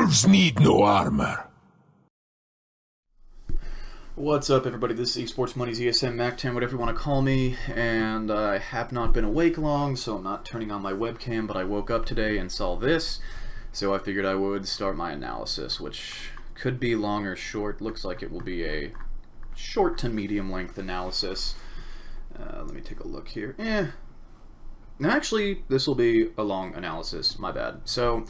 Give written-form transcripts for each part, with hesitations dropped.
Elves need no armor. What's up, everybody? This is eSportsMonies, ESM, Mac10, whatever you want to call me, and I have not been awake long, so I'm not turning on my webcam, but I woke up today and saw this, so I figured I would start my analysis, which could be long or short. Looks like it will be a short to medium length analysis. Let me take a look here. Actually, this will be a long analysis, my bad. So,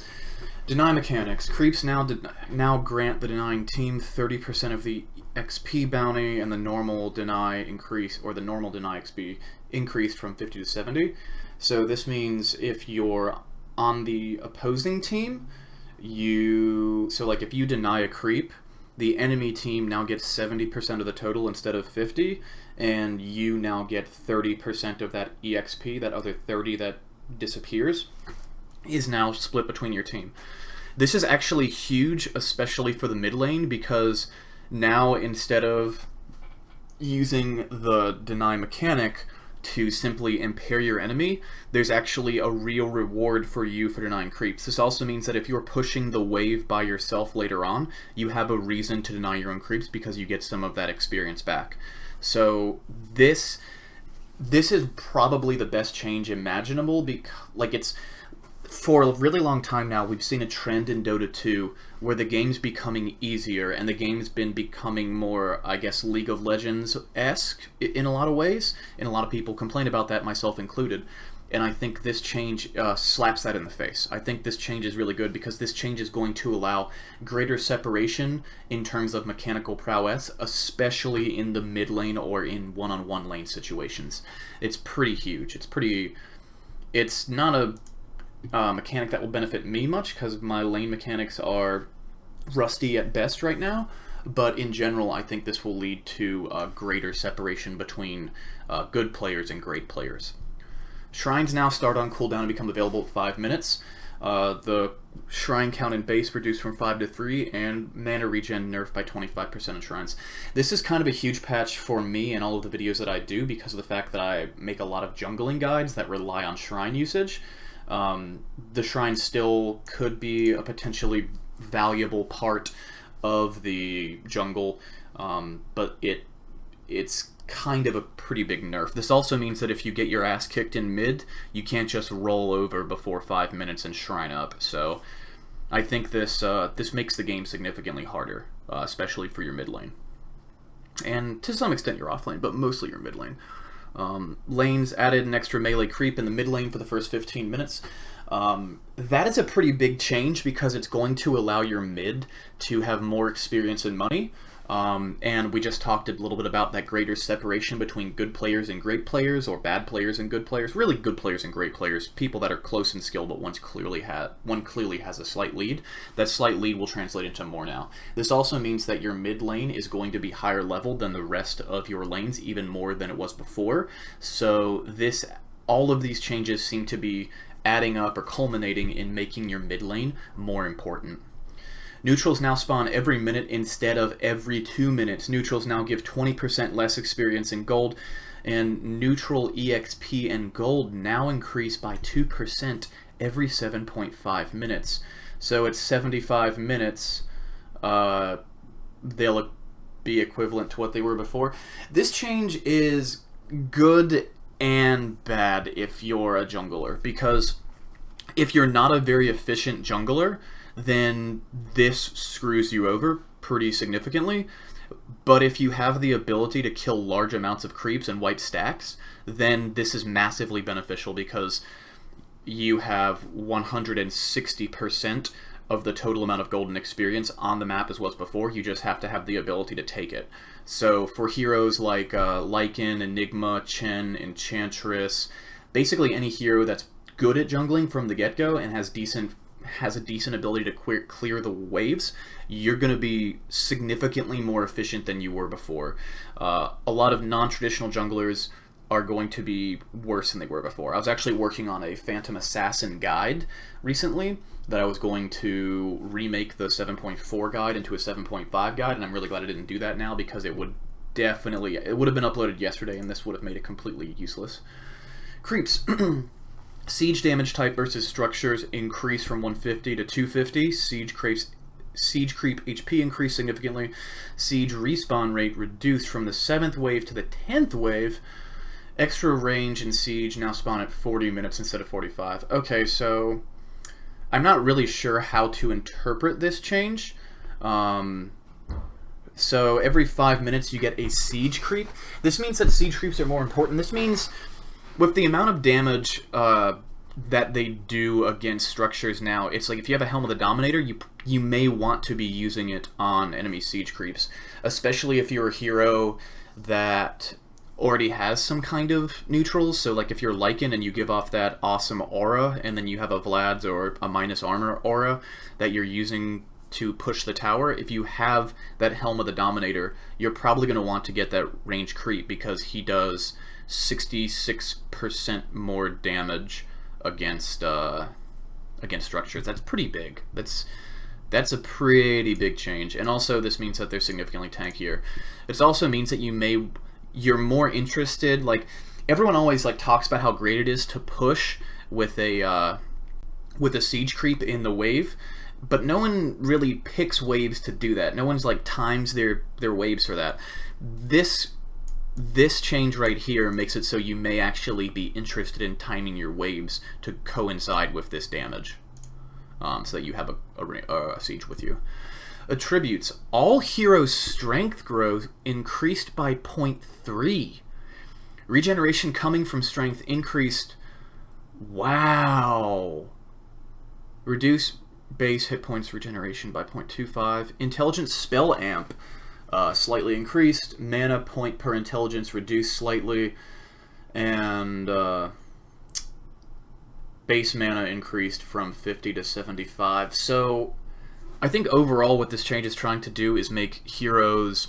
deny mechanics. Creeps now grant the denying team 30% of the XP bounty, and the normal deny XP increased from 50 to 70. So this means if you're on the opposing team, if you deny a creep, the enemy team now gets 70% of the total instead of 50, and you now get 30% of that EXP. That other 30 that disappears is now split between your team. This is actually huge, especially for the mid lane, because now instead of using the deny mechanic to simply impair your enemy, there's actually a real reward for you for denying creeps. This also means that if you're pushing the wave by yourself later on, you have a reason to deny your own creeps because you get some of that experience back. So this is probably the best change imaginable, because for a really long time now, we've seen a trend in Dota 2 where the game's becoming easier, and the game's been becoming more, I guess, League of Legends-esque in a lot of ways, and a lot of people complain about that, myself included. And I think this change slaps that in the face. I think this change is really good because this change is going to allow greater separation in terms of mechanical prowess, especially in the mid lane or in one-on-one lane situations. It's pretty huge. It's not a mechanic that will benefit me much because my lane mechanics are rusty at best right now, but in general I think this will lead to greater separation between good players and great players. Shrines now start on cooldown and become available at 5 minutes. The shrine count in base reduced from 5 to 3, and mana regen nerfed by 25% in shrines. This is kind of a huge patch for me and all of the videos that I do because of the fact that I make a lot of jungling guides that rely on shrine usage. The shrine still could be a potentially valuable part of the jungle, but it's kind of a pretty big nerf. This also means that if you get your ass kicked in mid, you can't just roll over before 5 minutes and shrine up. So I think this makes the game significantly harder, especially for your mid lane. And to some extent your off lane, but mostly your mid lane. Lanes added an extra melee creep in the mid lane for the first 15 minutes. That is a pretty big change because it's going to allow your mid to have more experience and money. And we just talked a little bit about that greater separation between good players and great players, or bad players and good players. Really good players and great players, people that are close in skill, but one clearly has a slight lead. That slight lead will translate into more now. This also means that your mid lane is going to be higher leveled than the rest of your lanes, even more than it was before. So all of these changes seem to be adding up or culminating in making your mid lane more important. Neutrals now spawn every minute instead of every 2 minutes. Neutrals now give 20% less experience in gold, and neutral EXP and gold now increase by 2% every 7.5 minutes. So at 75 minutes, they'll be equivalent to what they were before. This change is good and bad if you're a jungler, because if you're not a very efficient jungler, then this screws you over pretty significantly. But if you have the ability to kill large amounts of creeps and wipe stacks, then this is massively beneficial because you have 160% of the total amount of golden experience on the map as was before. You just have to have the ability to take it. So for heroes like Lycan, Enigma, Chen, Enchantress, basically any hero that's good at jungling from the get-go and has a decent ability to clear the waves, you're going to be significantly more efficient than you were before. A lot of non-traditional junglers are going to be worse than they were before. I was actually working on a Phantom Assassin guide recently that I was going to remake the 7.4 guide into a 7.5 guide, and I'm really glad I didn't do that now because it would have been uploaded yesterday and this would have made it completely useless. Creeps. Siege damage type versus structures increase from 150 to 250. Siege Siege creep HP increased significantly. Siege respawn rate reduced from the 7th wave to the 10th wave. Extra range in Siege now spawn at 40 minutes instead of 45. Okay, so I'm not really sure how to interpret this change. So every 5 minutes you get a Siege creep. This means that Siege creeps are more important. This means with the amount of damage that they do against structures now, it's like if you have a Helm of the Dominator, you may want to be using it on enemy Siege creeps, especially if you're a hero that already has some kind of neutrals. So like if you're Lycan and you give off that awesome aura, and then you have a Vlad's or a minus armor aura that you're using to push the tower, if you have that Helm of the Dominator, you're probably going to want to get that range creep because he does 66% more damage against structures. That's pretty big. That's a pretty big change. And also this means that they're significantly tankier. It also means that you're more interested, like everyone always like talks about how great it is to push with a siege creep in the wave, but no one really picks waves to do that. No one's like times their waves for that. This change right here makes it so you may actually be interested in timing your waves to coincide with this damage, so that you have a siege with you. Attributes. All heroes' strength growth increased by 0.3. Regeneration coming from strength increased. Wow. Reduce base hit points regeneration by 0.25. Intelligence spell amp slightly increased. Mana point per intelligence reduced slightly. And base mana increased from 50 to 75. So I think overall what this change is trying to do is make heroes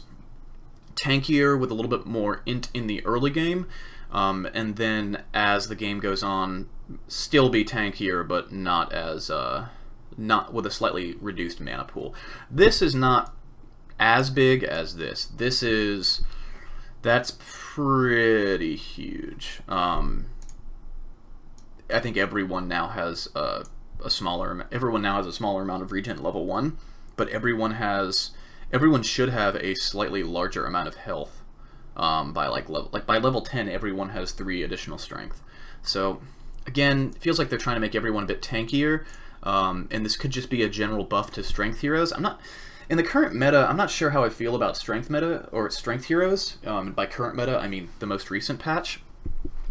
tankier with a little bit more int in the early game, and then as the game goes on, still be tankier, but not with a slightly reduced mana pool. This is not as big as this. That's pretty huge. I think everyone now has a smaller amount of regen at level 1, but everyone should have a slightly larger amount of health by level 10. Everyone has 3 additional strength. So again, it feels like they're trying to make everyone a bit tankier, and this could just be a general buff to strength heroes. In the current meta, I'm not sure how I feel about strength meta or strength heroes. By current meta, I mean the most recent patch.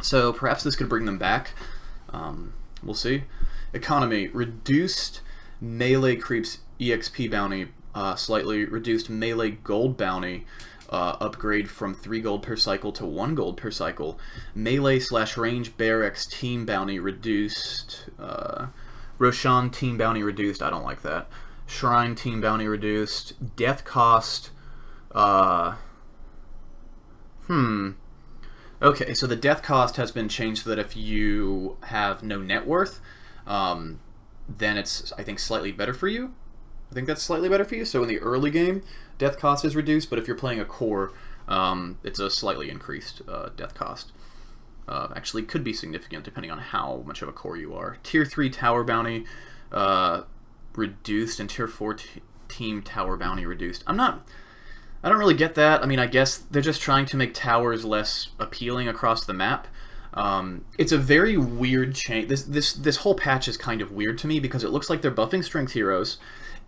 So perhaps this could bring them back. We'll see. Economy. Reduced melee creeps EXP bounty slightly. Reduced melee gold bounty upgrade from 3 gold per cycle to 1 gold per cycle. Melee/range barracks team bounty reduced. Roshan team bounty reduced. I don't like that. Shrine team bounty reduced. Death cost. Okay, so the death cost has been changed so that if you have no net worth, then it's, I think, slightly better for you. I think that's slightly better for you. So in the early game, death cost is reduced, but if you're playing a core, it's a slightly increased death cost. Actually, could be significant depending on how much of a core you are. Tier 3 tower bounty reduced, and Tier 4 team tower bounty reduced. I don't really get that. I mean, I guess they're just trying to make towers less appealing across the map. It's a very weird change. This whole patch is kind of weird to me because it looks like they're buffing strength heroes,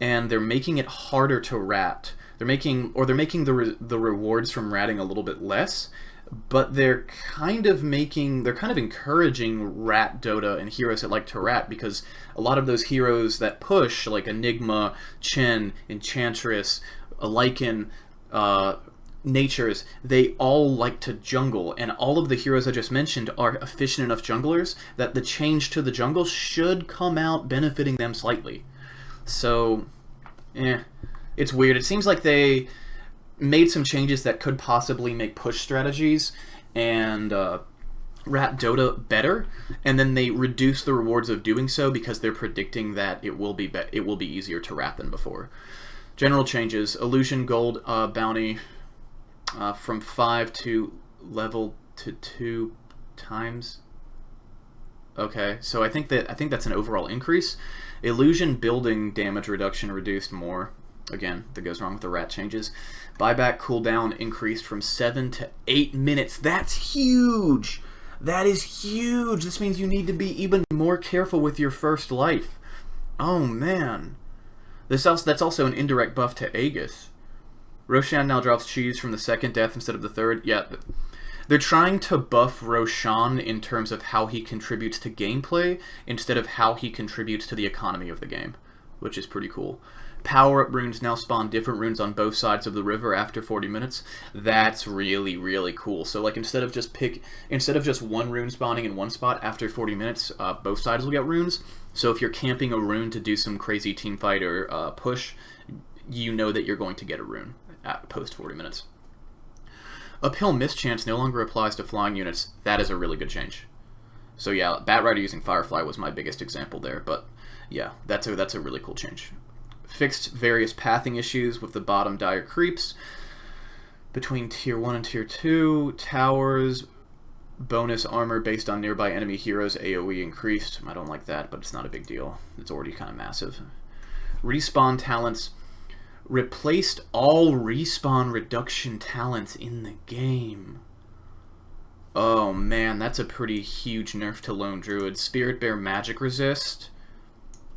and they're making it harder to rat. They're making the rewards from ratting a little bit less, but they're kind of encouraging rat Dota and heroes that like to rat, because a lot of those heroes that push, like Enigma, Chen, Enchantress, Lycan, Natures, they all like to jungle, and all of the heroes I just mentioned are efficient enough junglers that the change to the jungle should come out benefiting them slightly. So, it's weird. It seems like they made some changes that could possibly make push strategies and rat Dota better, and then they reduce the rewards of doing so because they're predicting that it will be easier to rat than before. General changes: Illusion Gold bounty from 5 to level to 2 times. Okay, so I think that's an overall increase. Illusion building damage reduction reduced more. Again, that goes wrong with the rat changes. Buyback cooldown increased from 7 to 8 minutes. That's huge! That is huge! This means you need to be even more careful with your first life. Oh, man. That's also an indirect buff to Aegis. Roshan now drops cheese from the second death instead of the third. Yeah, they're trying to buff Roshan in terms of how he contributes to gameplay instead of how he contributes to the economy of the game, which is pretty cool. Power-up runes now spawn different runes on both sides of the river after 40 minutes. That's really, really cool. So, like, instead of just one rune spawning in one spot after 40 minutes, both sides will get runes. So if you're camping a rune to do some crazy teamfight or push, you know that you're going to get a rune at post 40 minutes. Uphill mischance no longer applies to flying units. That is a really good change. So yeah, Batrider using Firefly was my biggest example there, but yeah, that's a really cool change. Fixed various pathing issues with the bottom dire creeps between tier 1 and tier 2. Towers, bonus armor based on nearby enemy heroes AoE increased. I don't like that, but it's not a big deal. It's already kind of massive. Respawn talents replaced all respawn reduction talents in the game. Oh man, that's a pretty huge nerf to Lone Druid. Spirit Bear magic resist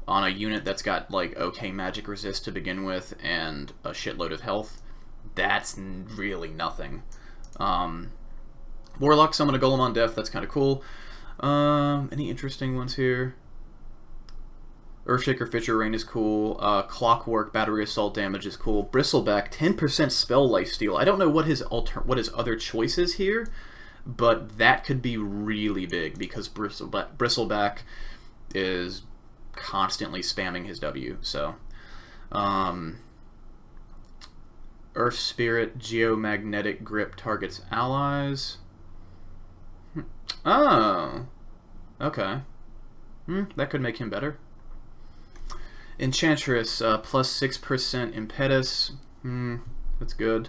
on a unit that's got, like, okay magic resist to begin with and a shitload of health. That's really nothing. Warlock summon a Golem on Death, that's kind of cool. Any interesting ones here? Earthshaker Fisher Rain is cool. Clockwork Battery Assault damage is cool. Bristleback 10% spell lifesteal. I don't know what his other choice is here, but that could be really big because Bristleback is constantly spamming his W. So, Earth Spirit Geomagnetic Grip targets allies. Oh, okay. That could make him better. Enchantress, plus 6% impetus. That's good.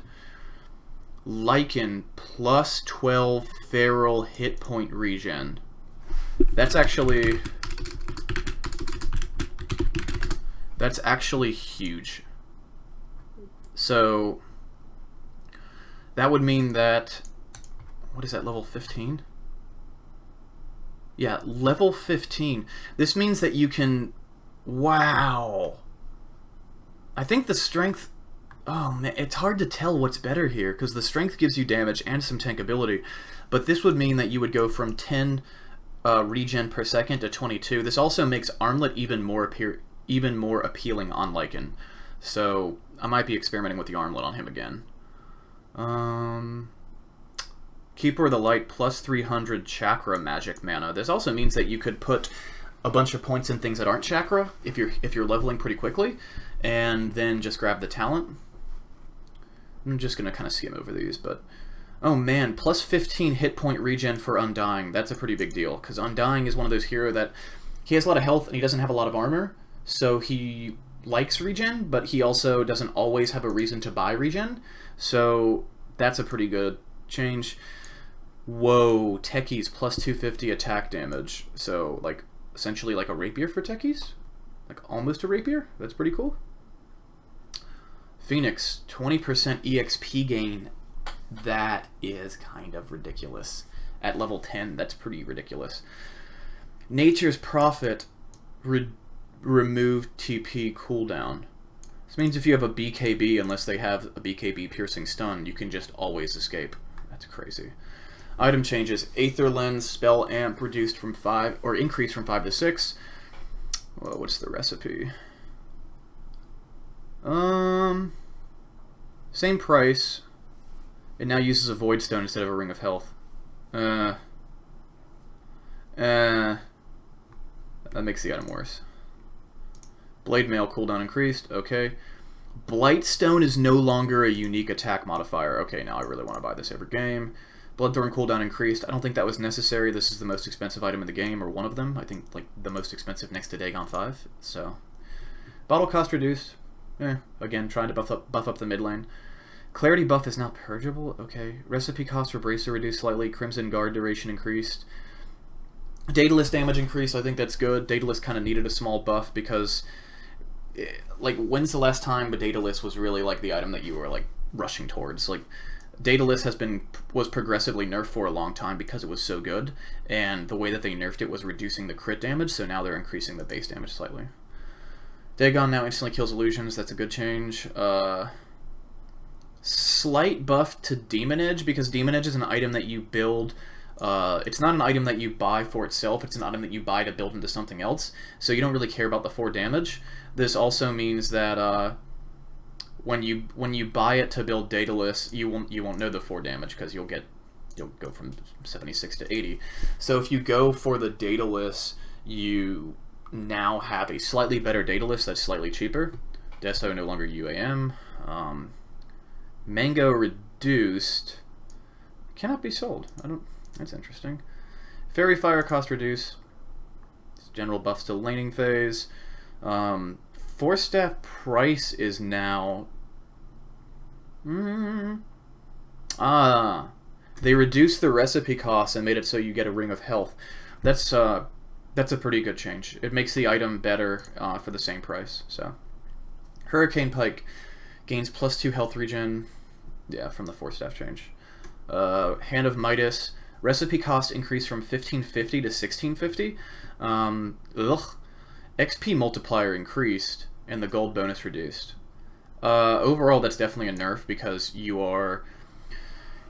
Lycan, plus 12 feral hit point regen. That's actually huge. So that would mean that, what is that, level 15? Yeah, level 15. This means that you can, wow. I think the strength, oh man, it's hard to tell what's better here because the strength gives you damage and some tankability, but this would mean that you would go from 10 regen per second to 22. This also makes Armlet even more appealing on Lycan. So I might be experimenting with the Armlet on him again. Keeper of the Light, plus 300 chakra magic mana. This also means that you could put a bunch of points in things that aren't chakra if you're leveling pretty quickly, and then just grab the talent. I'm just gonna kind of skim over these, but oh man, plus 15 hit point regen for Undying. That's a pretty big deal because Undying is one of those heroes that he has a lot of health and he doesn't have a lot of armor, so he likes regen, but he also doesn't always have a reason to buy regen. So that's a pretty good change. Whoa, techies plus 250 attack damage. So like essentially like a rapier for techies, like almost a rapier. That's pretty cool. Phoenix, 20% EXP gain. That is kind of ridiculous. At level 10, that's pretty ridiculous. Nature's Prophet, removed TP cooldown. This means if you have a BKB, unless they have a BKB piercing stun, you can just always escape. That's crazy. Item changes. Aether Lens spell amp reduced from 5, or increased from 5 to 6. Well, what's the recipe? Same price. It now uses a Void Stone instead of a Ring of Health. That makes the item worse. Blade Mail cooldown increased. Okay. Blightstone is no longer a unique attack modifier. Okay, now I really want to buy this every game. Bloodthorn cooldown increased. I don't think that was necessary. This is the most expensive item in the game, or one of them. I think like the most expensive next to Dagon 5. So, bottle cost reduced. Again, trying to buff up the mid lane. Clarity buff is now purgeable. Okay. Recipe cost for Bracer reduced slightly. Crimson Guard duration increased. Daedalus damage increase, I think that's good. Daedalus kind of needed a small buff because, like, when's the last time a Daedalus was really, like, the item that you were, like, rushing towards? Like, Daedalus was progressively nerfed for a long time because it was so good, and the way that they nerfed it was reducing the crit damage, so now they're increasing the base damage slightly. Dagon now instantly kills illusions, that's a good change. Slight buff to Demon Edge, because Demon Edge is an item that you build. It's not an item that you buy for itself, it's an item that you buy to build into something else, so you don't really care about the 4 damage. This also means that when you buy it to build Daedalus, you won't know the 4 damage because you'll go from 76 to 80. So if you go for the Daedalus, you now have a slightly better Daedalus that's slightly cheaper. Deso no longer UAM. Mango reduced cannot be sold. That's interesting. Fairy Fire cost reduce. General buff still laning phase. Force Staff price is now... They reduced the recipe cost and made it so you get a Ring of Health. That's a pretty good change. It makes the item better for the same price. So, Hurricane Pike gains +2 health regen. Yeah, from the Force Staff change. Hand of Midas. Recipe cost increased from 1550 to 1650. XP multiplier increased and the gold bonus reduced. Overall, that's definitely a nerf because you're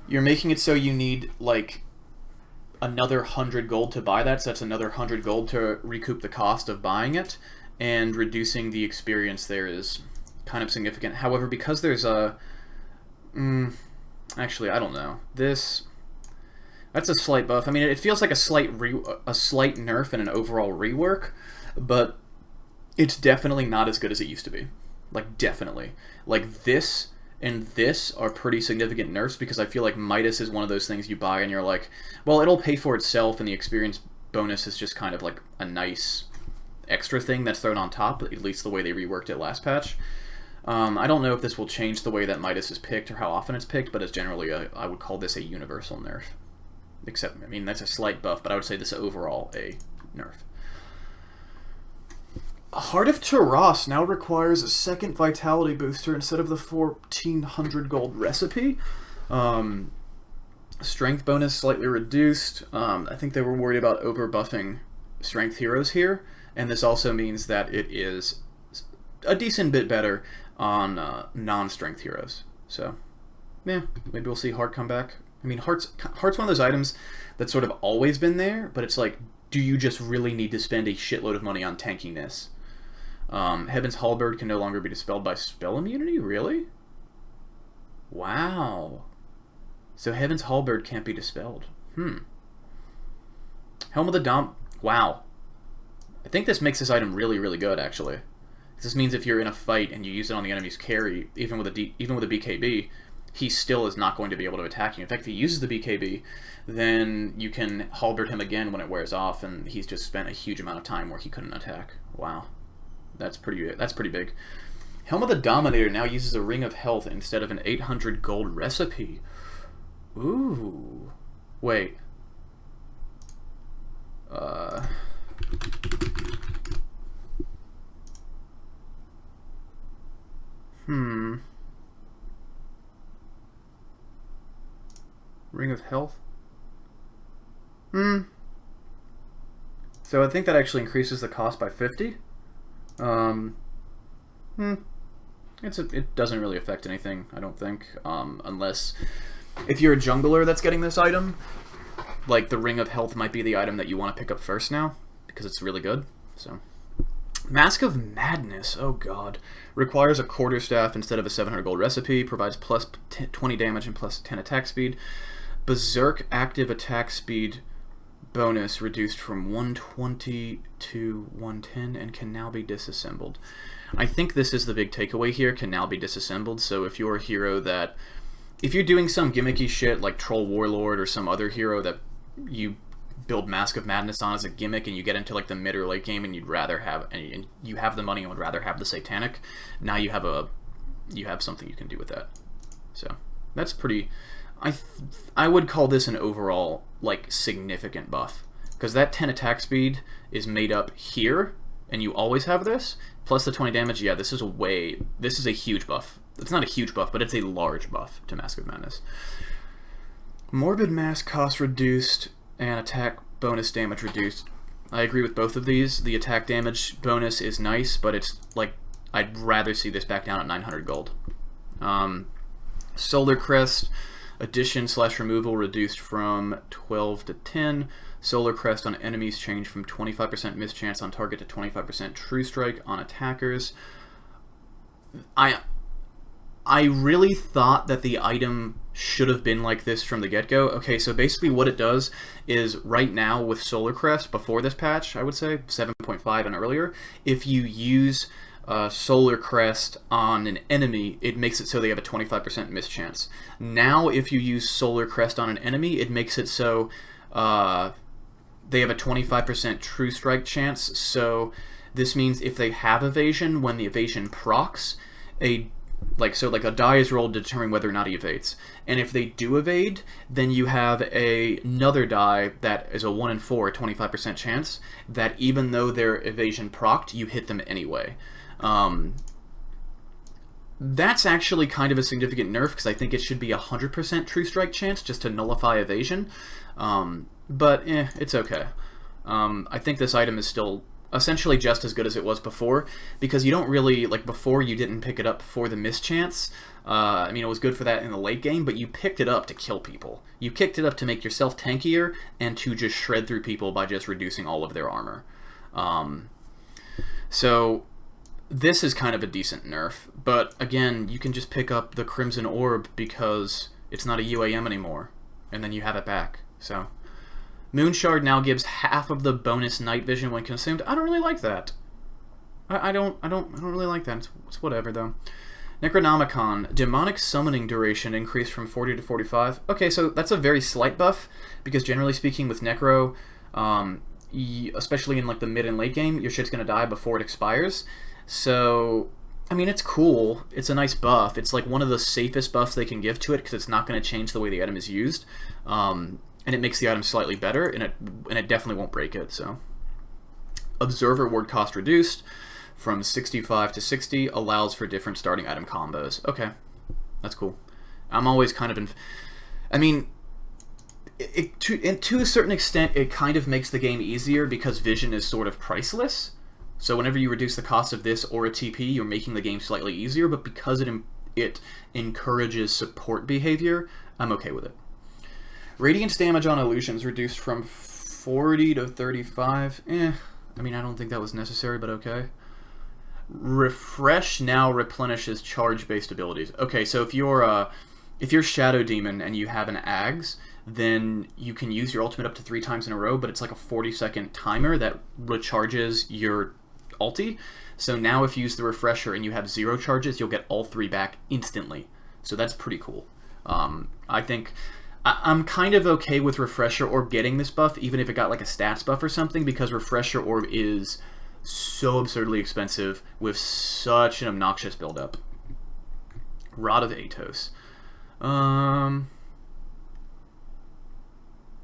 making it so you need like another 100 gold to buy that. So that's another 100 gold to recoup the cost of buying it, and reducing the experience there is kind of significant. However, because there's a actually, I don't know. That's a slight buff. I mean, it feels like a slight nerf and an overall rework, but it's definitely not as good as it used to be. Like, definitely. Like, this and this are pretty significant nerfs because I feel like Midas is one of those things you buy and you're like, well, it'll pay for itself, and the experience bonus is just kind of like a nice extra thing that's thrown on top, at least the way they reworked it last patch. I don't know if this will change the way that Midas is picked or how often it's picked, but it's generally I would call this a universal nerf. Except, I mean, that's a slight buff, but I would say this is overall a nerf. Heart of Taras now requires a second vitality booster instead of the 1400 gold recipe. Strength bonus slightly reduced. I think they were worried about over-buffing strength heroes here, and this also means that it is a decent bit better on non-strength heroes. So, yeah, maybe we'll see Heart come back. I mean, Heart's one of those items that's sort of always been there, but it's like, do you just really need to spend a shitload of money on tankiness? Heaven's Halberd can no longer be dispelled by spell immunity? Really? Wow. So Heaven's Halberd can't be dispelled. Helm of the Dom... Wow. I think this makes this item really, really good, actually. This means if you're in a fight and you use it on the enemy's carry, even with a BKB, he still is not going to be able to attack you. In fact, if he uses the BKB, then you can halberd him again when it wears off, and he's just spent a huge amount of time where he couldn't attack. Wow. That's pretty big. Helm of the Dominator now uses a Ring of Health instead of an 800 gold recipe. Ooh. Wait. Ring of Health? So I think that actually increases the cost by 50. It doesn't really affect anything, I don't think, unless if you're a jungler that's getting this item, like the Ring of Health might be the item that you want to pick up first now because it's really good. So, Mask of Madness, oh god, requires a quarterstaff instead of a 700 gold recipe, provides plus 20 damage and plus 10 attack speed. Berserk active attack speed bonus reduced from 120 to 110 and can now be disassembled. I think this is the big takeaway here, can now be disassembled. So if you're a hero that, if you're doing some gimmicky shit like Troll Warlord or some other hero that you build Mask of Madness on as a gimmick and you get into like the mid or late game and you'd rather have, and you have the money and would rather have the Satanic, now you have something you can do with that. So that's pretty, I would call this an overall like significant buff because that 10 attack speed is made up here, and you always have this, plus the 20 damage. Yeah, this is a huge buff. It's not a huge buff, but it's a large buff to Mask of Madness. Morbid Mask cost reduced and attack bonus damage reduced. I agree with both of these. The attack damage bonus is nice, but it's like, I'd rather see this back down at 900 gold. Solar Crest addition/removal reduced from 12 to 10. Solar Crest on enemies changed from 25% mischance on target to 25% true strike on attackers. I really thought that the item should have been like this from the get-go. Okay, so basically what it does is right now with Solar Crest, before this patch, I would say, 7.5 and earlier, if you use Solar Crest on an enemy, it makes it so they have a 25% mischance. Now, if you use Solar Crest on an enemy, it makes it so they have a 25% true strike chance. So this means if they have evasion, when the evasion procs, a die is rolled to determine whether or not he evades. And if they do evade, then you have another die that is a 1 in 4, a 25% chance, that even though their evasion procced, you hit them anyway. That's actually kind of a significant nerf, because I think it should be 100% true strike chance just to nullify evasion. But it's okay. I think this item is still essentially just as good as it was before, because you don't really, like before you didn't pick it up for the mischance. I mean, it was good for that in the late game, but you picked it up to kill people. You picked it up to make yourself tankier and to just shred through people by just reducing all of their armor. So this is kind of a decent nerf, but again, you can just pick up the Crimson Orb because it's not a UAM anymore, and then you have it back. So Moonshard now gives half of the bonus night vision when consumed. I don't really like that. I don't really like that. It's whatever though. Necronomicon, demonic summoning duration increased from 40 to 45. Okay, so that's a very slight buff, because generally speaking with Necro, especially in like the mid and late game, your shit's gonna die before it expires. So I mean, it's cool. It's a nice buff. It's like one of the safest buffs they can give to it, because it's not going to change the way the item is used. And it makes the item slightly better, and it definitely won't break it. So, Observer ward cost reduced from 65 to 60, allows for different starting item combos. Okay, that's cool. I'm always kind of I mean, to a certain extent, it kind of makes the game easier because vision is sort of priceless. So whenever you reduce the cost of this or a TP, you're making the game slightly easier. But because it encourages support behavior, I'm okay with it. Radiance damage on illusions reduced from 40 to 35. I mean, I don't think that was necessary, but okay. Refresh now replenishes charge-based abilities. Okay, so if you're Shadow Demon and you have an Ags, then you can use your ultimate up to 3 times in a row, but it's like a 40-second timer that recharges your ulti. So now if you use the refresher and you have 0 charges, you'll get all 3 back instantly. So that's pretty cool. I think I'm kind of okay with Refresher Orb getting this buff, even if it got like a stats buff or something, because Refresher Orb is so absurdly expensive with such an obnoxious build-up. Rod of Atos.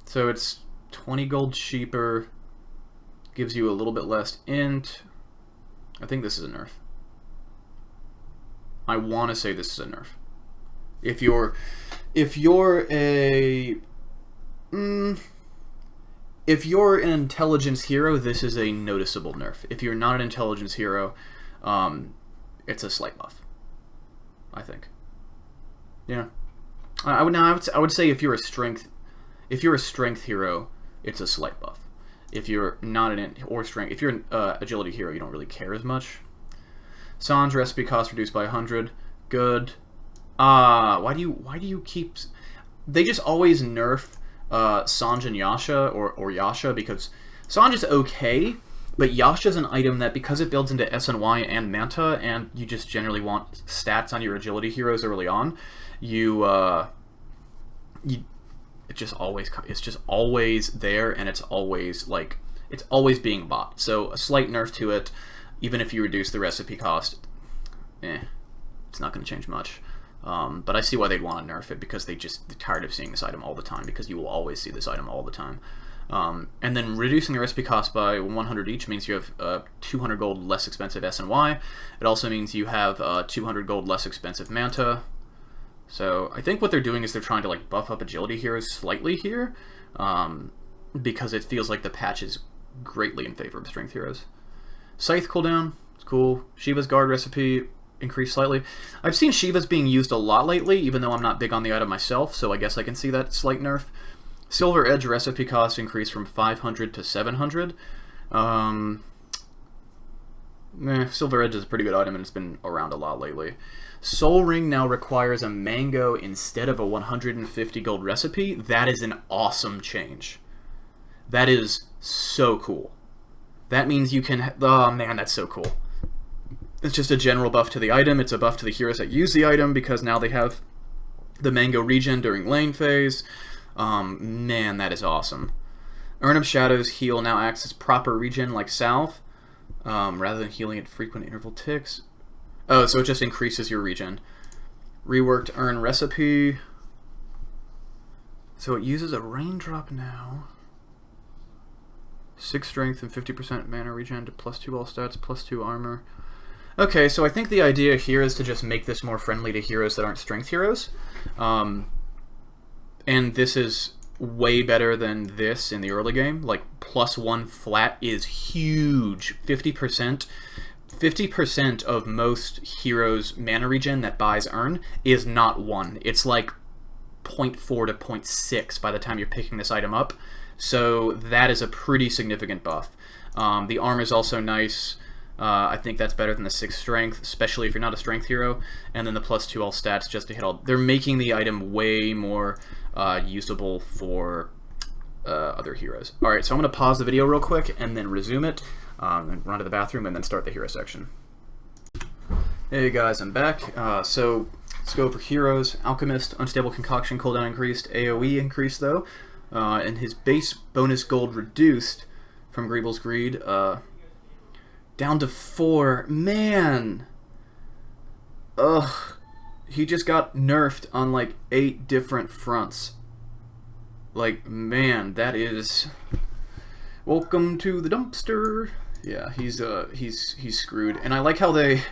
So it's 20 gold cheaper, gives you a little bit less int. I think this is a nerf. I want to say this is a nerf. If you're an intelligence hero, this is a noticeable nerf. If you're not an intelligence hero, it's a slight buff, I think. Yeah, I would say if you're a strength hero, it's a slight buff. If you're not if you're an agility hero, you don't really care as much. Sange recipe cost reduced by 100. Good. Why do you keep? They just always nerf Sange and Yasha or Yasha, because Sange is okay, but Yasha is an item that, because it builds into SNY and Manta, and you just generally want stats on your agility heroes early on, it's just always there, and it's always being bought. So a slight nerf to it, even if you reduce the recipe cost, it's not going to change much. But I see why they'd want to nerf it, because they're tired of seeing this item all the time, because you will always see this item all the time. And then reducing the recipe cost by 100 each means you have 200 gold less expensive S and Y. It also means you have 200 gold less expensive Manta. So I think what they're doing is they're trying to like buff up agility heroes slightly here, because it feels like the patch is greatly in favor of strength heroes. Scythe cooldown, it's cool. Shiva's guard recipe increased slightly. I've seen Shiva's being used a lot lately, even though I'm not big on the item myself, so I guess I can see that slight nerf. Silver Edge recipe cost increased from 500 to 700. Silver Edge is a pretty good item and it's been around a lot lately. Soul Ring now requires a mango instead of a 150 gold recipe. That is an awesome change. That is so cool. That means you can... Oh man, that's so cool. It's just a general buff to the item. It's a buff to the heroes that use the item because now they have the mango regen during lane phase. Man, that is awesome. Urn of Shadows heal now acts as proper regen like Salve, rather than healing at frequent interval ticks. Oh, so it just increases your regen. Reworked Urn recipe. So it uses a raindrop now. 6 strength and 50% mana regen to +2 all stats, +2 armor. Okay, so I think the idea here is to just make this more friendly to heroes that aren't strength heroes. And this is way better than this in the early game. Like, +1 flat is huge. 50% of most heroes' mana regen that buys Urn is not 1. It's like 0.4 to 0.6 by the time you're picking this item up. So that is a pretty significant buff. The armor is also nice. I think that's better than the 6 strength, especially if you're not a strength hero. And then the +2 all stats just to hit all... They're making the item way more usable for other heroes. Alright, so I'm going to pause the video real quick and then resume it, and run to the bathroom and then start the hero section. Hey guys, I'm back. So let's go over heroes. Alchemist, Unstable Concoction cooldown increased. AoE increased though. And his base bonus gold reduced from Greeble's Greed. Down to 4. Man! Ugh. He just got nerfed on like 8 different fronts. Like, man, that is... Welcome to the dumpster. Yeah, he's screwed. And I like how they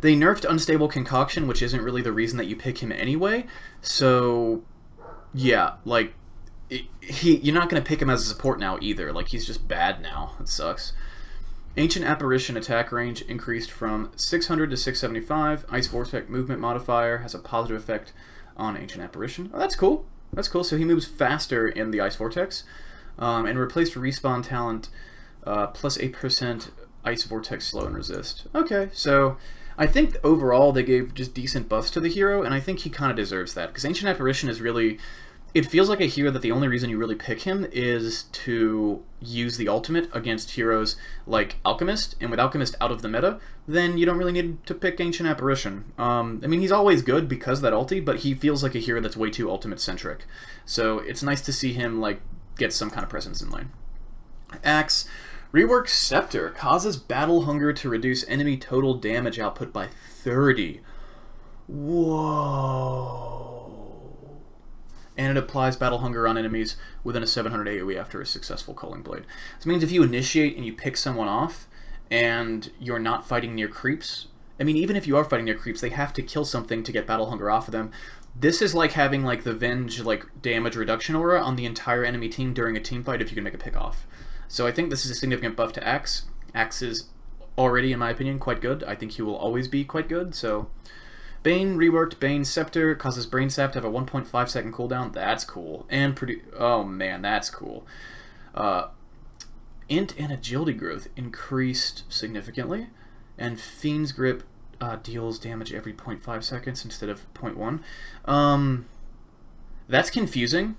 nerfed Unstable Concoction, which isn't really the reason that you pick him anyway. So, yeah, like, you're not going to pick him as a support now either. Like, he's just bad now. It sucks. Ancient Apparition attack range increased from 600 to 675. Ice Vortex movement modifier has a positive effect on Ancient Apparition. Oh, that's cool. That's cool. So he moves faster in the Ice Vortex. And replaced respawn talent plus 8% Ice Vortex slow and resist. Okay, so I think overall they gave just decent buffs to the hero, and I think he kind of deserves that. Because Ancient Apparition is really... It feels like a hero that the only reason you really pick him is to use the ultimate against heroes like Alchemist, and with Alchemist out of the meta, then you don't really need to pick Ancient Apparition. I mean, he's always good because of that ulti, but he feels like a hero that's way too ultimate-centric. So it's nice to see him, like, get some kind of presence in lane. Axe. Rework Scepter causes Battle Hunger to reduce enemy total damage output by 30. Whoa. And it applies Battle Hunger on enemies within a 700 AoE after a successful Culling Blade. This means if you initiate and you pick someone off, and you're not fighting near creeps, I mean, even if you are fighting near creeps, they have to kill something to get Battle Hunger off of them. This is like having like the Venge like damage reduction aura on the entire enemy team during a team fight if you can make a pick off. So I think this is a significant buff to Axe. Axe is already, in my opinion, quite good. I think he will always be quite good, so... Bane, reworked Bane Scepter, causes Brain Sap to have a 1.5 second cooldown. That's cool. And oh man, that's cool. Int and Agility growth increased significantly, and Fiend's Grip deals damage every 0.5 seconds instead of 0.1. That's confusing.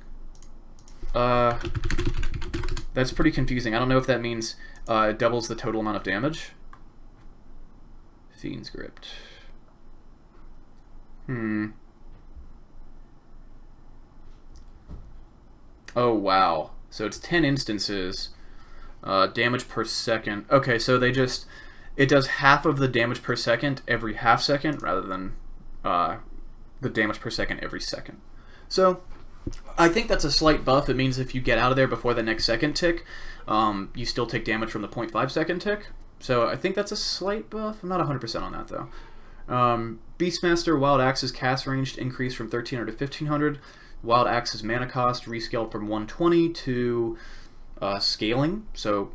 That's pretty confusing. I don't know if that means it doubles the total amount of damage. Fiend's Grip. Oh, wow. So it's 10 instances. Damage per second. Okay, so they just... It does half of the damage per second every half second rather than the damage per second every second. So, I think that's a slight buff. It means if you get out of there before the next second tick, you still take damage from the 0.5 second tick. So I think that's a slight buff. I'm not 100% on that, though. Beastmaster, Wild Axe's cast range increased from 1300 to 1500. Wild Axe's mana cost rescaled from 120 to scaling. So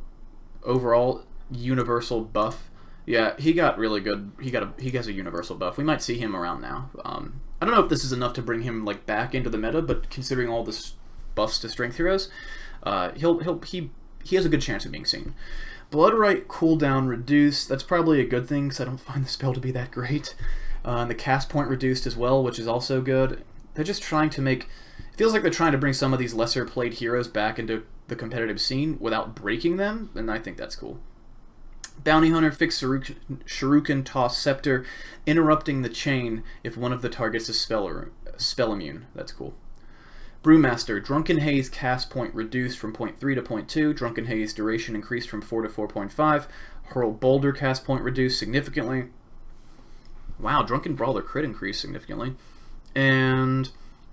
overall, universal buff. Yeah, he got really good. He has a universal buff. We might see him around now. I don't know if this is enough to bring him like back into the meta, but considering all this buffs to strength heroes, he has a good chance of being seen. Bloodright cooldown reduced. That's probably a good thing because I don't find the spell to be that great. And the cast point reduced as well, which is also good. They're just trying to make... It feels like they're trying to bring some of these lesser played heroes back into the competitive scene without breaking them, and I think that's cool. Bounty Hunter, fixed Shuriken Toss Scepter, interrupting the chain if one of the targets is spell immune. That's cool. Brewmaster, Drunken Haze cast point reduced from 0.3 to 0.2. Drunken Haze duration increased from 4 to 4.5. Hurl Boulder cast point reduced significantly. Wow, Drunken Brawler crit increased significantly. And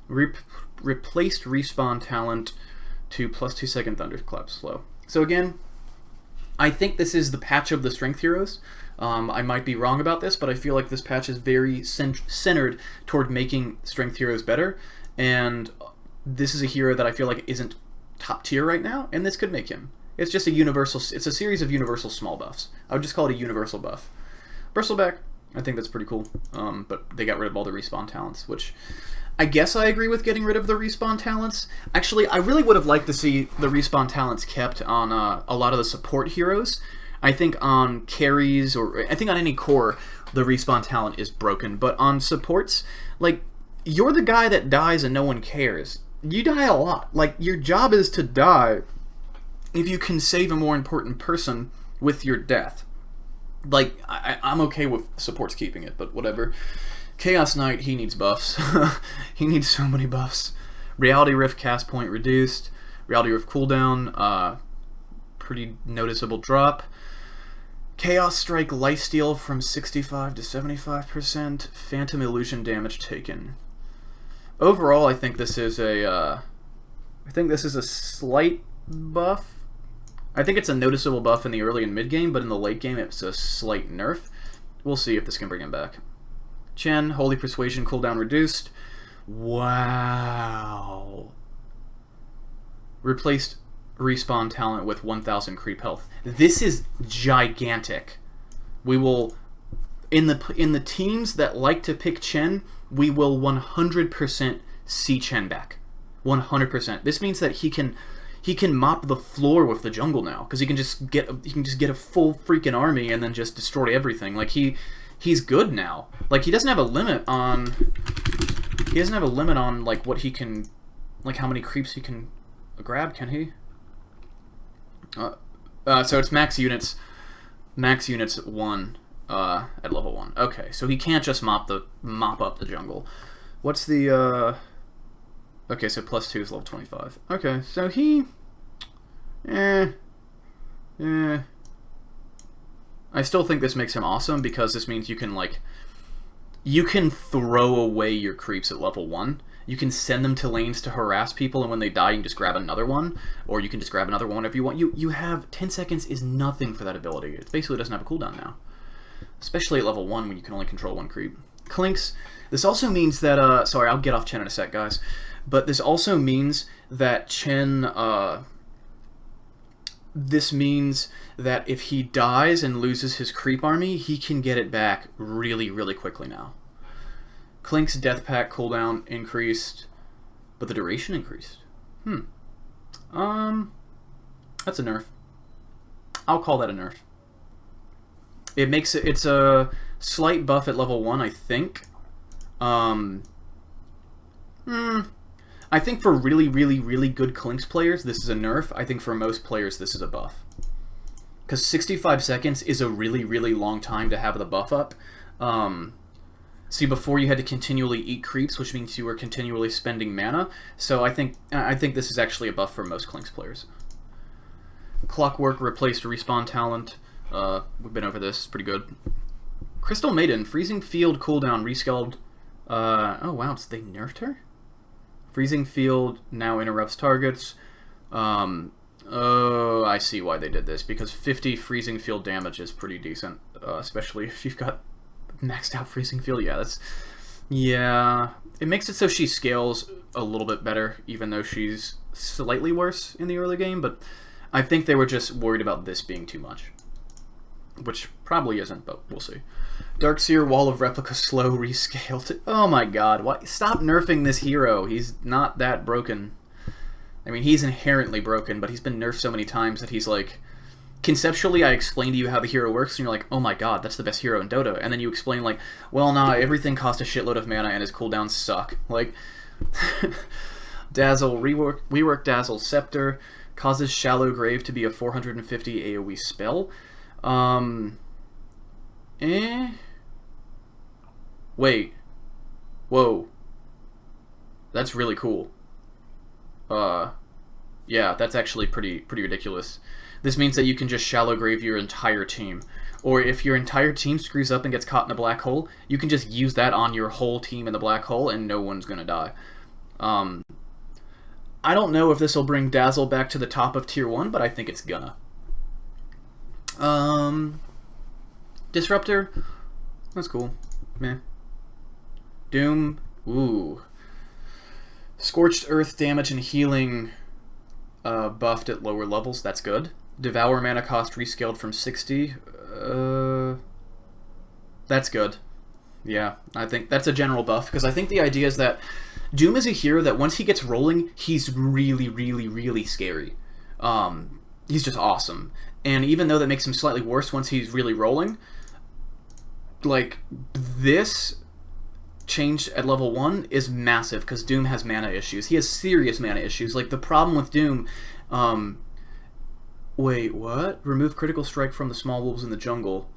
replaced respawn talent to +2 second Thunderclap slow. So again, I think this is the patch of the strength heroes. I might be wrong about this, but I feel like this patch is very centered toward making strength heroes better. And this is a hero that I feel like isn't top tier right now, and this could make him. It's just a universal. It's a series of universal small buffs. I would just call it a universal buff. Bristleback, I think that's pretty cool. But they got rid of all the respawn talents, which I guess I agree with getting rid of the respawn talents. Actually, I really would have liked to see the respawn talents kept on a lot of the support heroes. I think on carries, or I think on any core, the respawn talent is broken. But on supports, like, you're the guy that dies and no one cares. You die a lot. Like, your job is to die if you can save a more important person with your death. Like, I'm okay with supports keeping it, but whatever. Chaos Knight, he needs buffs. He needs so many buffs. Reality Rift cast point reduced. Reality Rift cooldown, pretty noticeable drop. Chaos Strike lifesteal from 65 to 75%. Phantom Illusion damage taken. Overall, I think this is a slight buff. I think it's a noticeable buff in the early and mid game, but in the late game, it's a slight nerf. We'll see if this can bring him back. Chen, Holy Persuasion cooldown reduced. Wow. Replaced respawn talent with 1000 creep health. This is gigantic. We will, in the teams that like to pick Chen, we will 100% see Chen back. 100%. This means that he can mop the floor with the jungle now, because he can just get a full freaking army and then just destroy everything. Like he's good now. Like he doesn't have a limit on like what he can, like how many creeps he can grab. Can he? So it's max units 1 at level 1. Okay, so he can't just mop up the jungle. What's the okay, so +2 is level 25. Okay, so he I still think this makes him awesome, because this means you can throw away your creeps at level 1. You can send them to lanes to harass people, and when they die, you can just grab another one, or you can just grab another one whenever you want. You have 10 seconds is nothing for that ability. It basically doesn't have a cooldown now, especially at level 1 when you can only control 1 creep. Clinks. This also means that sorry, I'll get off Chen in a sec, guys. But this also means that Chen this means that if he dies and loses his creep army, he can get it back really, really quickly now. Clink's Death Pack cooldown increased, but the duration increased. That's a nerf. I'll call that a nerf. It's a slight buff at level 1, I think. I think for really, really, really good Clinks players, this is a nerf. I think for most players, this is a buff. Because 65 seconds is a really, really long time to have the buff up. See, before you had to continually eat creeps, which means you were continually spending mana. So I think this is actually a buff for most Clinks players. Clockwork replaced respawn talent. We've been over this. Pretty good. Crystal Maiden, freezing field cooldown rescaled. Oh wow, so they nerfed her? Freezing Field now interrupts targets. Oh, I see why they did this, because 50 Freezing Field damage is pretty decent, especially if you've got maxed out Freezing Field. Yeah, it makes it so she scales a little bit better, even though she's slightly worse in the early game, but I think they were just worried about this being too much. Which probably isn't, but we'll see. Darkseer, Wall of Replica, slow, rescaled. Oh my god, why? Stop nerfing this hero. He's not that broken. I mean, he's inherently broken, but he's been nerfed so many times that he's like... Conceptually, I explain to you how the hero works, and you're like, oh my god, that's the best hero in Dota. And then you explain like, well, nah, everything costs a shitload of mana and his cooldowns suck. Like, Dazzle, rework Dazzle Scepter, causes Shallow Grave to be a 450 AoE spell. Wait. Whoa. That's really cool. Yeah, that's actually pretty ridiculous. This means that you can just Shallow Grave your entire team. Or if your entire team screws up and gets caught in a black hole, you can just use that on your whole team in the black hole and no one's gonna die. I don't know if this will bring Dazzle back to the top of Tier 1, but I think it's gonna. Disruptor, that's cool. Meh. Doom, ooh. Scorched Earth damage and healing buffed at lower levels, that's good. Devour mana cost rescaled from 60. That's good. Yeah, I think that's a general buff, because I think the idea is that Doom is a hero that once he gets rolling, he's really scary. He's just awesome. And even though that makes him slightly worse once he's really rolling, like, this change at level 1 is massive, because Doom has mana issues. He has serious mana issues. Like, the problem with Doom... wait, what? Remove critical strike from the small wolves in the jungle.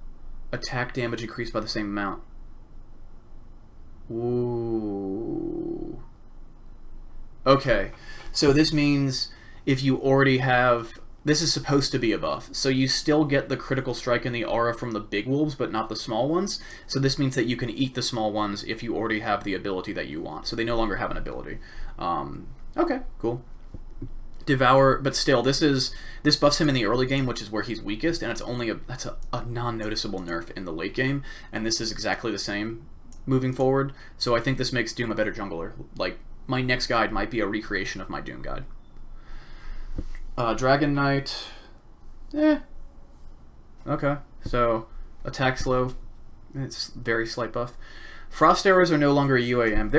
Attack damage increased by the same amount. Ooh. Okay, so this means if you already have... This is supposed to be a buff, so you still get the critical strike and the aura from the big wolves, but not the small ones. So this means that you can eat the small ones if you already have the ability that you want. So they no longer have an ability. Okay, cool. Devour, but still, this buffs him in the early game, which is where he's weakest, and it's only that's a non-noticeable nerf in the late game, and this is exactly the same moving forward. So I think this makes Doom a better jungler. Like, my next guide might be a recreation of my Doom guide. Dragon Knight, okay, so attack slow, it's very slight buff. Frost arrows are no longer UAM.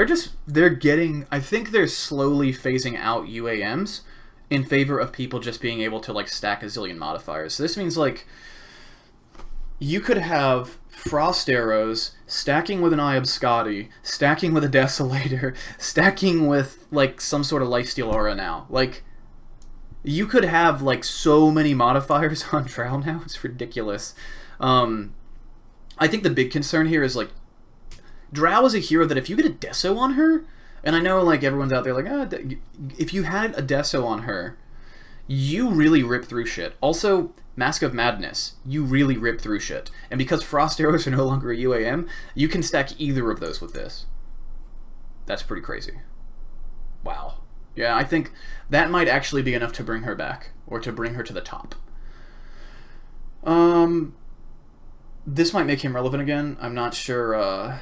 They're getting, I think they're slowly phasing out UAMs in favor of people just being able to like stack a zillion modifiers. So this means like you could have Frost arrows stacking with an Eye of Scotty, stacking with a Desolator, stacking with like some sort of lifesteal aura now. Like, you could have, like, so many modifiers on Drow now. It's ridiculous. I think the big concern here is, like, Drow is a hero that if you get a Deso on her, and I know, like, everyone's out there like, if you had a Deso on her, you really rip through shit. Also, Mask of Madness, you really rip through shit. And because Frost Arrows are no longer a UAM, you can stack either of those with this. That's pretty crazy. Wow. Yeah, I think that might actually be enough to bring her back, or to bring her to the top. This might make him relevant again. I'm not sure, I'm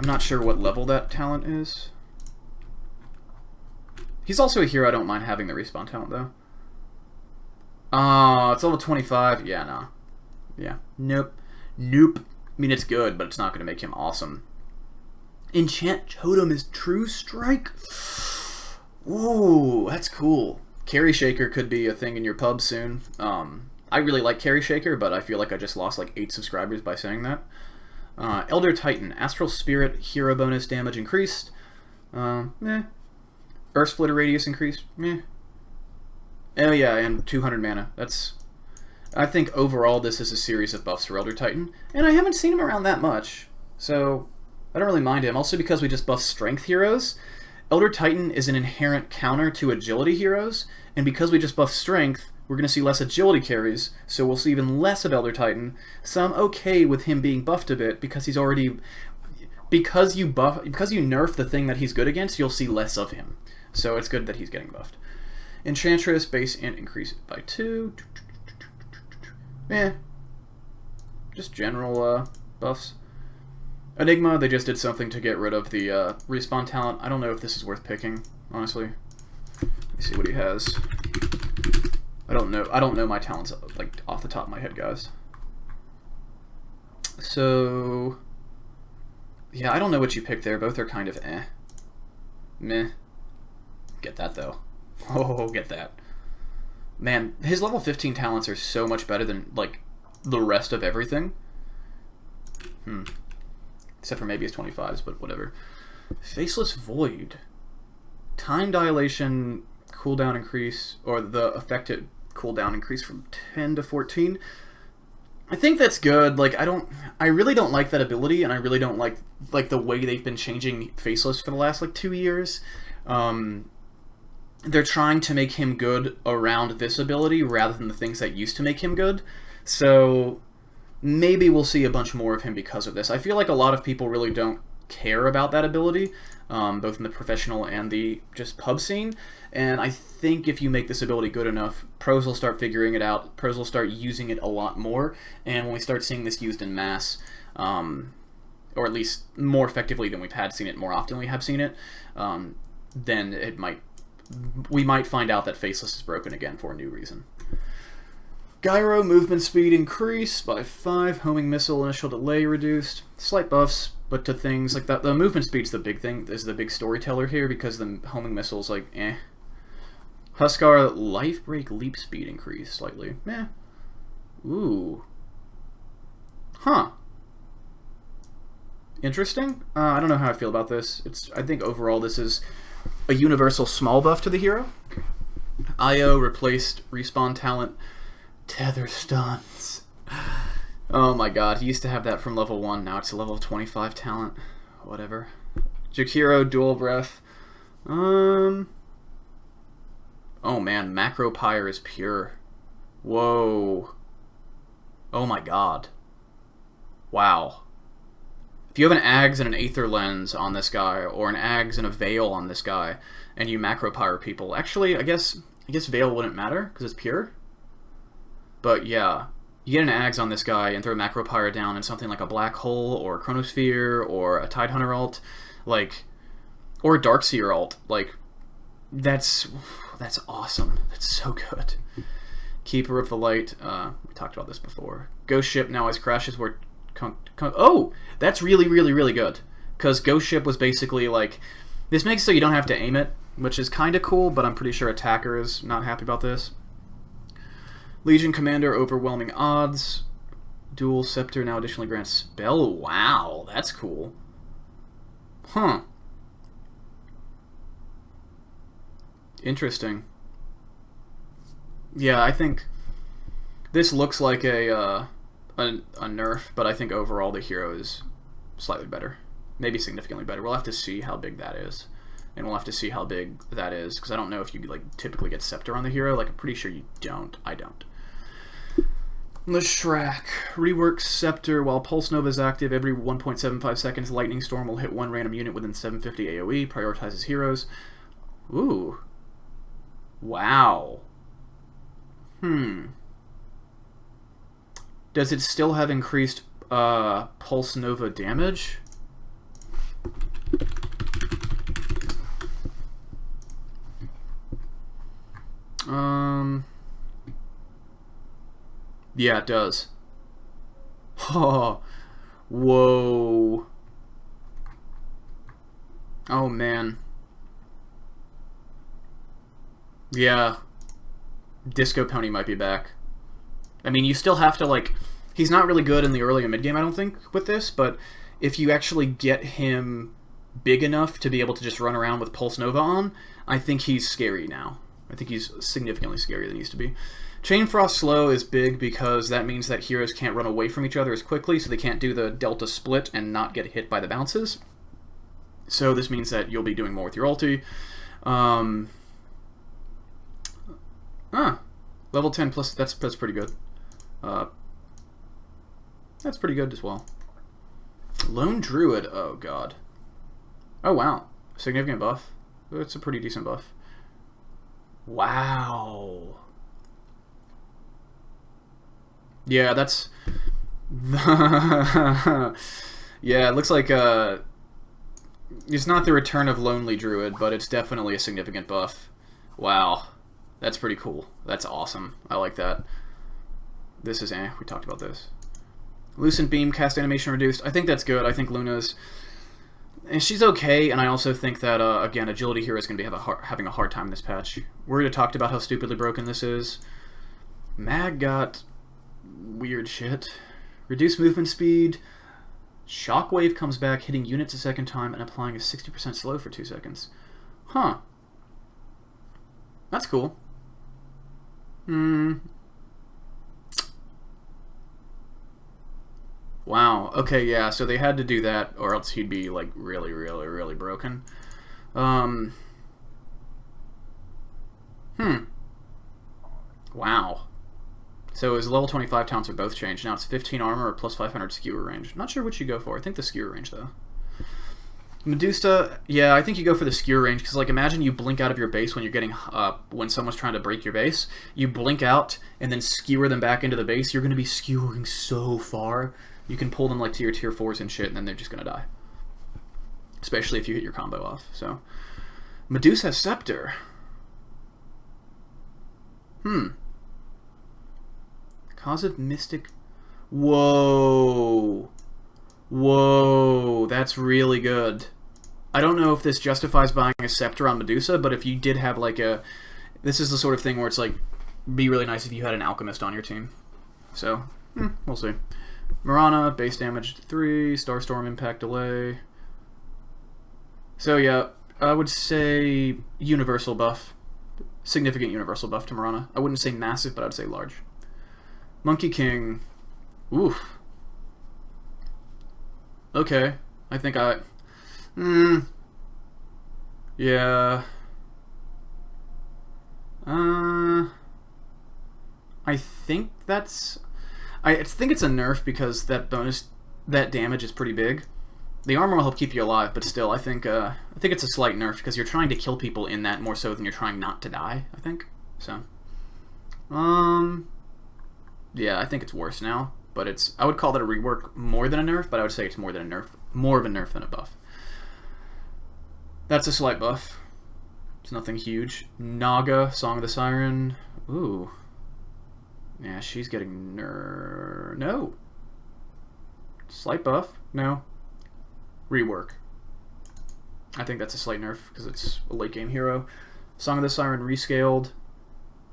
not sure what level that talent is. He's also a hero I don't mind having the respawn talent, though. It's level 25. Yeah, no. Yeah. Nope. Nope. I mean, it's good, but it's not going to make him awesome. Enchant Totem is True Strike. Ooh, that's cool. Carry Shaker could be a thing in your pub soon. I really like Carry Shaker, but I feel like I just lost like 8 subscribers by saying that. Elder Titan, Astral Spirit, hero bonus damage increased. Earth Splitter radius increased. Oh yeah, and 200 mana. That's... I think overall this is a series of buffs for Elder Titan, and I haven't seen him around that much, so I don't really mind him. Also because we just buff strength heroes, Elder Titan is an inherent counter to agility heroes, and because we just buff strength, we're going to see less agility carries, so we'll see even less of Elder Titan. So I'm okay with him being buffed a bit, because he's already... because you nerf the thing that he's good against, you'll see less of him. So it's good that he's getting buffed. Enchantress, base int increase by 2. Just general buffs. Enigma, they just did something to get rid of the respawn talent. I don't know if this is worth picking, honestly. Let me see what he has. I don't know my talents like off the top of my head, guys. So yeah, I don't know what you picked there. Both are kind of meh. Get that though. Oh, get that. Man, his level 15 talents are so much better than like the rest of everything. Except for maybe his 25s, but whatever. Faceless Void. Time dilation cooldown increase, or the affected cooldown increase from 10 to 14. I think that's good. Like, I really don't like that ability, and I really don't like the way they've been changing Faceless for the last like 2 years. They're trying to make him good around this ability rather than the things that used to make him good. So maybe we'll see a bunch more of him because of this. I feel like a lot of people really don't care about that ability, both in the professional and the just pub scene. And I think if you make this ability good enough, pros will start figuring it out. Pros will start using it a lot more. And when we start seeing this used in mass, or at least more effectively than we've seen it, more often we have seen it, then we might find out that Faceless is broken again for a new reason. Gyro, movement speed increased by 5, homing missile initial delay reduced. Slight buffs, but to things like that. The movement speed's the big thing, is the big storyteller here, because the homing missile's like, Huskar, life break leap speed increased slightly. Ooh. Huh. Interesting. I don't know how I feel about this. I think overall this is a universal small buff to the hero. IO replaced respawn talent. Tether stuns. Oh my god, he used to have that from level 1, now it's a level 25 talent. Whatever. Jakiro, dual breath. Oh man, Macro Pyre is pure. Whoa. Oh my god. Wow. If you have an Ags and an Aether Lens on this guy, or an Ags and a Veil on this guy, and you Macro Pyre people, actually, I guess Veil wouldn't matter, because it's pure. But yeah, you get an Ags on this guy and throw Macro Pyre down in something like a Black Hole, or a Chronosphere, or a Tidehunter ult, like, or a Darkseer ult, like, that's awesome. That's so good. Keeper of the Light, we talked about this before. Ghost Ship now has crashes where... Oh! That's really, really, really good. Because Ghost Ship was basically like... This makes it so you don't have to aim it, which is kind of cool, but I'm pretty sure Attacker is not happy about this. Legion Commander, overwhelming odds. Dual Scepter now additionally grants spell. Wow, that's cool. Huh. Interesting. Yeah, I think this looks like a nerf, but I think overall the hero is slightly better. Maybe significantly better. We'll have to see how big that is. And we'll have to see how big that is, because I don't know if you like typically get Scepter on the hero. Like, I'm pretty sure you don't. I don't. Leshrac. Rework Scepter. While Pulse Nova is active, every 1.75 seconds, Lightning Storm will hit one random unit within 750 AoE. Prioritizes heroes. Ooh. Wow. Does it still have increased Pulse Nova damage? Yeah, it does. Oh, whoa. Oh, man. Yeah. Disco Pony might be back. I mean, you still have to, like... He's not really good in the early and mid-game, I don't think, with this, but if you actually get him big enough to be able to just run around with Pulse Nova on, I think he's scary now. I think he's significantly scarier than he used to be. Chain Frost Slow is big because that means that heroes can't run away from each other as quickly, so they can't do the Delta Split and not get hit by the bounces. So this means that you'll be doing more with your ulti. Level 10 plus, that's pretty good. That's pretty good as well. Lone Druid. Oh, God. Oh, wow. Significant buff. It's a pretty decent buff. Wow. Yeah, that's... yeah, it looks like it's not the return of Lonely Druid, but it's definitely a significant buff. Wow. That's pretty cool. That's awesome. I like that. This is we talked about this. Lucent Beam, cast animation reduced. I think that's good. I think Luna's... And she's okay, and I also think that, again, Agility Hero is going to be having a hard time this patch. We already talked about how stupidly broken this is. Mag got weird shit. Reduced movement speed. Shockwave comes back, hitting units a second time and applying a 60% slow for 2 seconds. Huh. That's cool. Wow. Okay, yeah, so they had to do that, or else he'd be, like, really, really, really broken. Wow. So his level 25 taunts are both changed. Now it's 15 armor or plus 500 skewer range. Not sure which you go for. I think the skewer range, though. Medusa, yeah, I think you go for the skewer range, because, like, imagine you blink out of your base when you're getting, when someone's trying to break your base. You blink out and then skewer them back into the base. You're going to be skewering so far. You can pull them, like, to your tier 4s and shit, and then they're just going to die. Especially if you hit your combo off, so. Medusa Scepter. Cosmic Mystic. Whoa. Whoa. That's really good. I don't know if this justifies buying a Scepter on Medusa, but if you did have, like, a... This is the sort of thing where it's, like, be really nice if you had an Alchemist on your team. So, we'll see. Mirana, base damage 3, Starstorm impact delay. So, yeah, I would say universal buff. Significant universal buff to Mirana. I wouldn't say massive, but I'd say large. Monkey King. Oof. Okay. I think I... Yeah. I think that's... I think it's a nerf because that damage is pretty big. The armor will help keep you alive, but still, I think it's a slight nerf because you're trying to kill people in that more so than you're trying not to die, I think. So, yeah, I think it's worse now, but I would call that a rework more than a nerf, but I would say it's more than a nerf, more of a nerf than a buff. That's a slight buff. It's nothing huge. Naga, Song of the Siren. Ooh. Yeah, she's getting no. Slight buff? No. Rework. I think that's a slight nerf because it's a late game hero. Song of the Siren rescaled.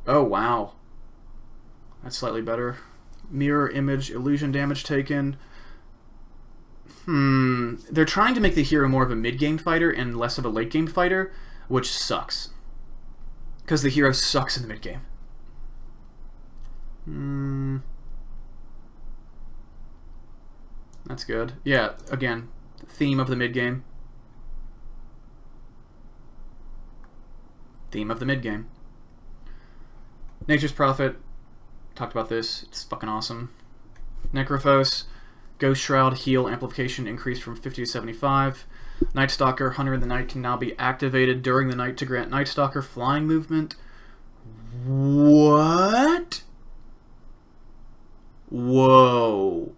Oh, wow. That's slightly better. Mirror image, illusion damage taken. They're trying to make the hero more of a mid-game fighter and less of a late-game fighter, which sucks. Because the hero sucks in the mid-game. That's good. Yeah, again, theme of the mid-game. Theme of the mid-game. Nature's Prophet. Talked about this. It's fucking awesome. Necrophos. Ghost Shroud heal amplification increased from 50 to 75. Night Stalker, Hunter in the Night, can now be activated during the night to grant Night Stalker flying movement. What? Whoa.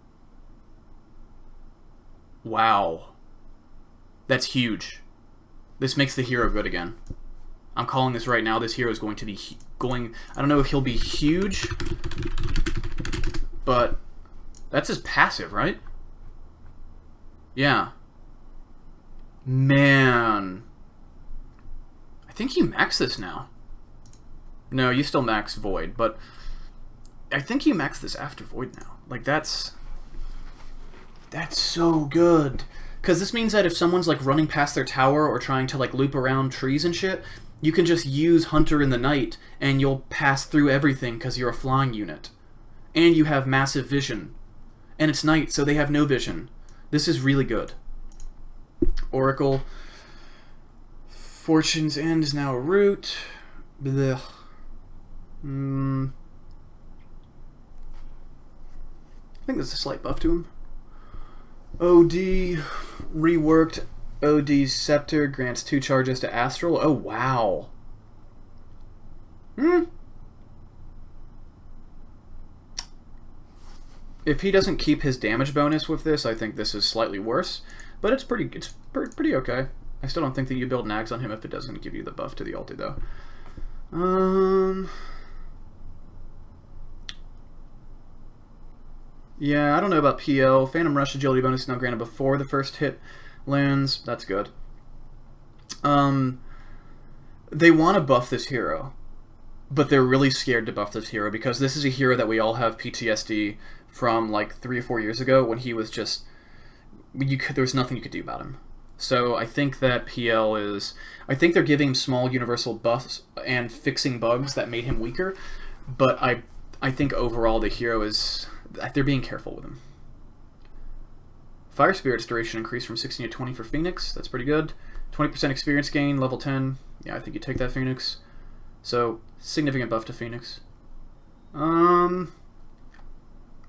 Wow. That's huge. This makes the hero good again. I'm calling this right now. This hero is going to be I don't know if he'll be huge, but that's his passive, right? Yeah. Man. I think you max this now. No, you still max Void, but I think you max this after Void now. Like, that's so good. Because this means that if someone's, like, running past their tower or trying to, like, loop around trees and shit, you can just use Hunter in the Night, and you'll pass through everything because you're a flying unit. And you have massive vision. And it's night, so they have no vision. This is really good. Oracle. Fortune's End is now a root. Blech. I think there's a slight buff to him. OD reworked. OD's Scepter grants 2 charges to Astral. Oh, wow. If he doesn't keep his damage bonus with this, I think this is slightly worse. But it's pretty okay. I still don't think that you build nags on him if it doesn't give you the buff to the ulti, though. Yeah, I don't know about PL. Phantom Rush agility bonus is now granted before the first hit lands. That's good. They want to buff this hero, but they're really scared to buff this hero because this is a hero that we all have PTSD from like 3 or 4 years ago when he was just... there was nothing you could do about him. So I think that PL is... I think they're giving him small universal buffs and fixing bugs that made him weaker, but I think overall the hero is... they're being careful with him. Fire Spirit's duration increased from 16 to 20 for Phoenix. That's pretty good. 20% experience gain, level 10. Yeah, I think you take that, Phoenix. So, significant buff to Phoenix.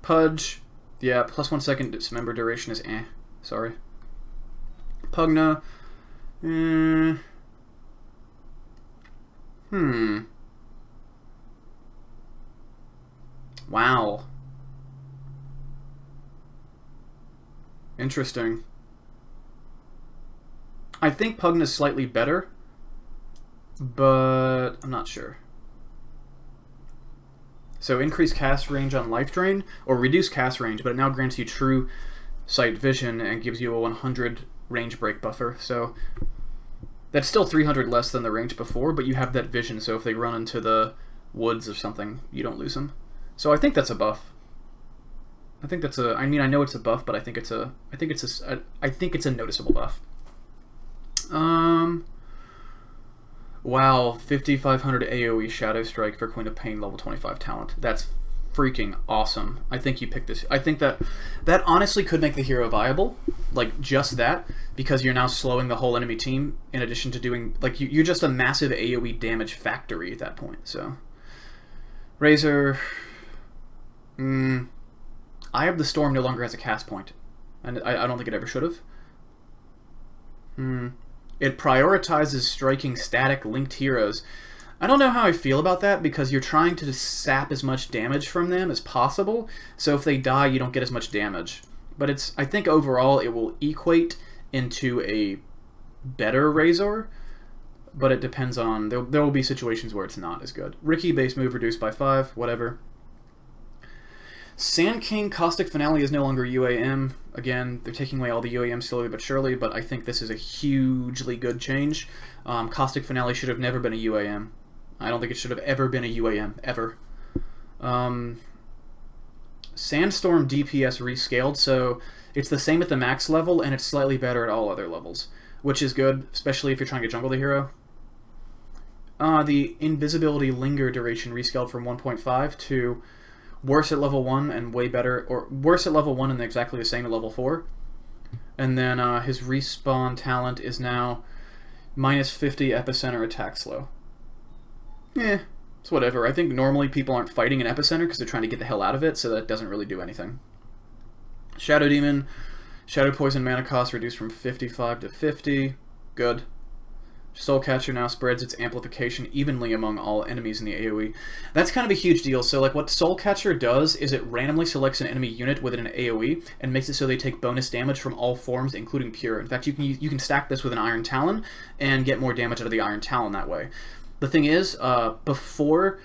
Pudge. Yeah, plus 1 second dismember duration is eh. Sorry. Pugna. Wow. Interesting. I think Pugna's slightly better, but I'm not sure. So increase cast range on Life Drain, or reduce cast range, but it now grants you true sight vision and gives you a 100 range break buffer. So that's still 300 less than the range before, but you have that vision, so if they run into the woods or something, you don't lose them. So I think that's a buff. I think that's a... I mean, I know it's a buff, but I think it's a... I think it's a noticeable buff. Wow, 5500 AoE Shadow Strike for Queen of Pain level 25 talent. That's freaking awesome. I think you picked this. I think that honestly could make the hero viable, like just that, because you're now slowing the whole enemy team in addition to doing, like, you're just a massive AoE damage factory at that point. So Razor, Eye of the Storm no longer has a cast point, and I don't think it ever should have. It prioritizes striking static linked heroes. I don't know how I feel about that, because you're trying to sap as much damage from them as possible, so if they die, you don't get as much damage. But it's, I think overall it will equate into a better Razor, but it depends on, there will be situations where it's not as good. Ricky base move reduced by 5, whatever. Sand King Caustic Finale is no longer UAM. Again, they're taking away all the UAM slowly but surely, but I think this is a hugely good change. Caustic Finale should have never been a UAM. I don't think it should have ever been a UAM, ever. Sandstorm DPS rescaled, so it's the same at the max level, and it's slightly better at all other levels, which is good, especially if you're trying to jungle the hero. The Invisibility Linger duration rescaled from 1.5 to worse at level 1 and way better, or worse at level 1 and exactly the same at level 4. And then his respawn talent is now minus 50 epicenter attack slow. It's whatever. I think normally people aren't fighting an epicenter because they're trying to get the hell out of it, so that doesn't really do anything. Shadow Demon, Shadow Poison mana cost reduced from 55 to 50. Good. Soulcatcher now spreads its amplification evenly among all enemies in the AoE. That's kind of a huge deal. So like what Soulcatcher does is it randomly selects an enemy unit within an AoE and makes it so they take bonus damage from all forms, including pure. In fact, you can stack this with an Iron Talon and get more damage out of the Iron Talon that way. The thing is, before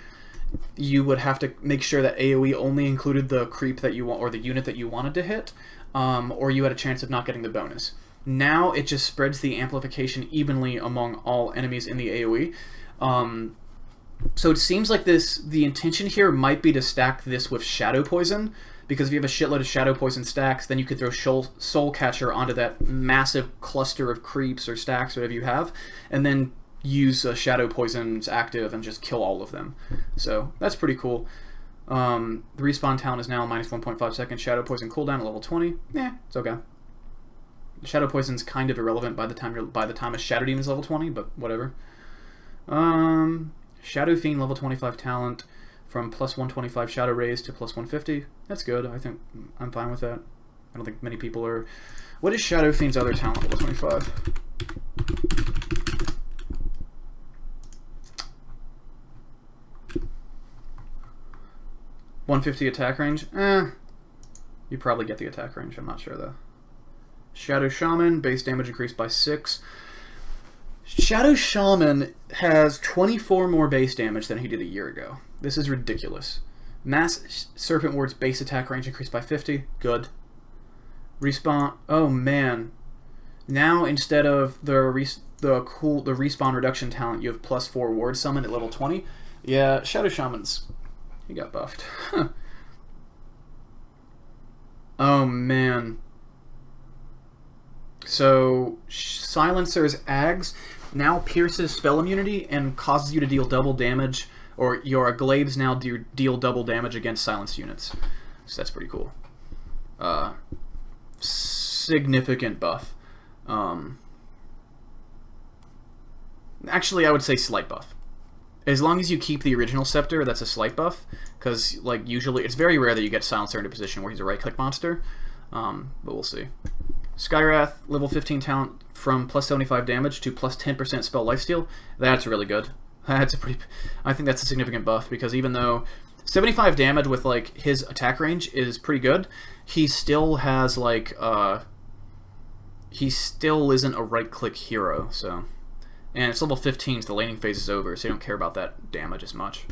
you would have to make sure that AoE only included the creep that you want or the unit that you wanted to hit, or you had a chance of not getting the bonus. Now it just spreads the amplification evenly among all enemies in the AoE. So it seems like the intention here might be to stack this with Shadow Poison, because if you have a shitload of Shadow Poison stacks, then you could throw Soulcatcher onto that massive cluster of creeps or stacks, whatever you have, and then use Shadow Poison's active and just kill all of them. So that's pretty cool. The respawn talent is now minus 1.5 seconds. Shadow Poison cooldown at level 20. It's okay. Shadow Poison's kind of irrelevant by the time a Shadow Demon's level 20, but whatever. Shadow Fiend level 25 talent from plus 125 Shadow Raise to plus 150. That's good. I think I'm fine with that. I don't think many people are... What is Shadow Fiend's other talent level 25? $150 attack range? You probably get the attack range, I'm not sure though. Shadow Shaman, base damage increased by 6. Shadow Shaman has 24 more base damage than he did a year ago. This is ridiculous. Mass Serpent Ward's base attack range increased by 50. Good. Respawn. Oh man. Now instead of the respawn reduction talent, you have +4 ward summon at level 20. Yeah, Shadow Shaman's... He got buffed. Oh man. So Silencer's Ags now pierces spell immunity and causes you to deal double damage, or your Glaives now deal double damage against silenced units. So that's pretty cool. Significant buff. Actually, I would say slight buff. As long as you keep the original Scepter, that's a slight buff, because like usually it's very rare that you get Silencer in a position where he's a right-click monster, but we'll see. Skywrath, level 15 talent from +75 damage to +10% spell lifesteal. That's really good. That's a pretty... I think that's a significant buff, because even though 75 damage with like his attack range is pretty good, he still has like he still isn't a right-click hero, so... And it's level 15, so the laning phase is over, so you don't care about that damage as much.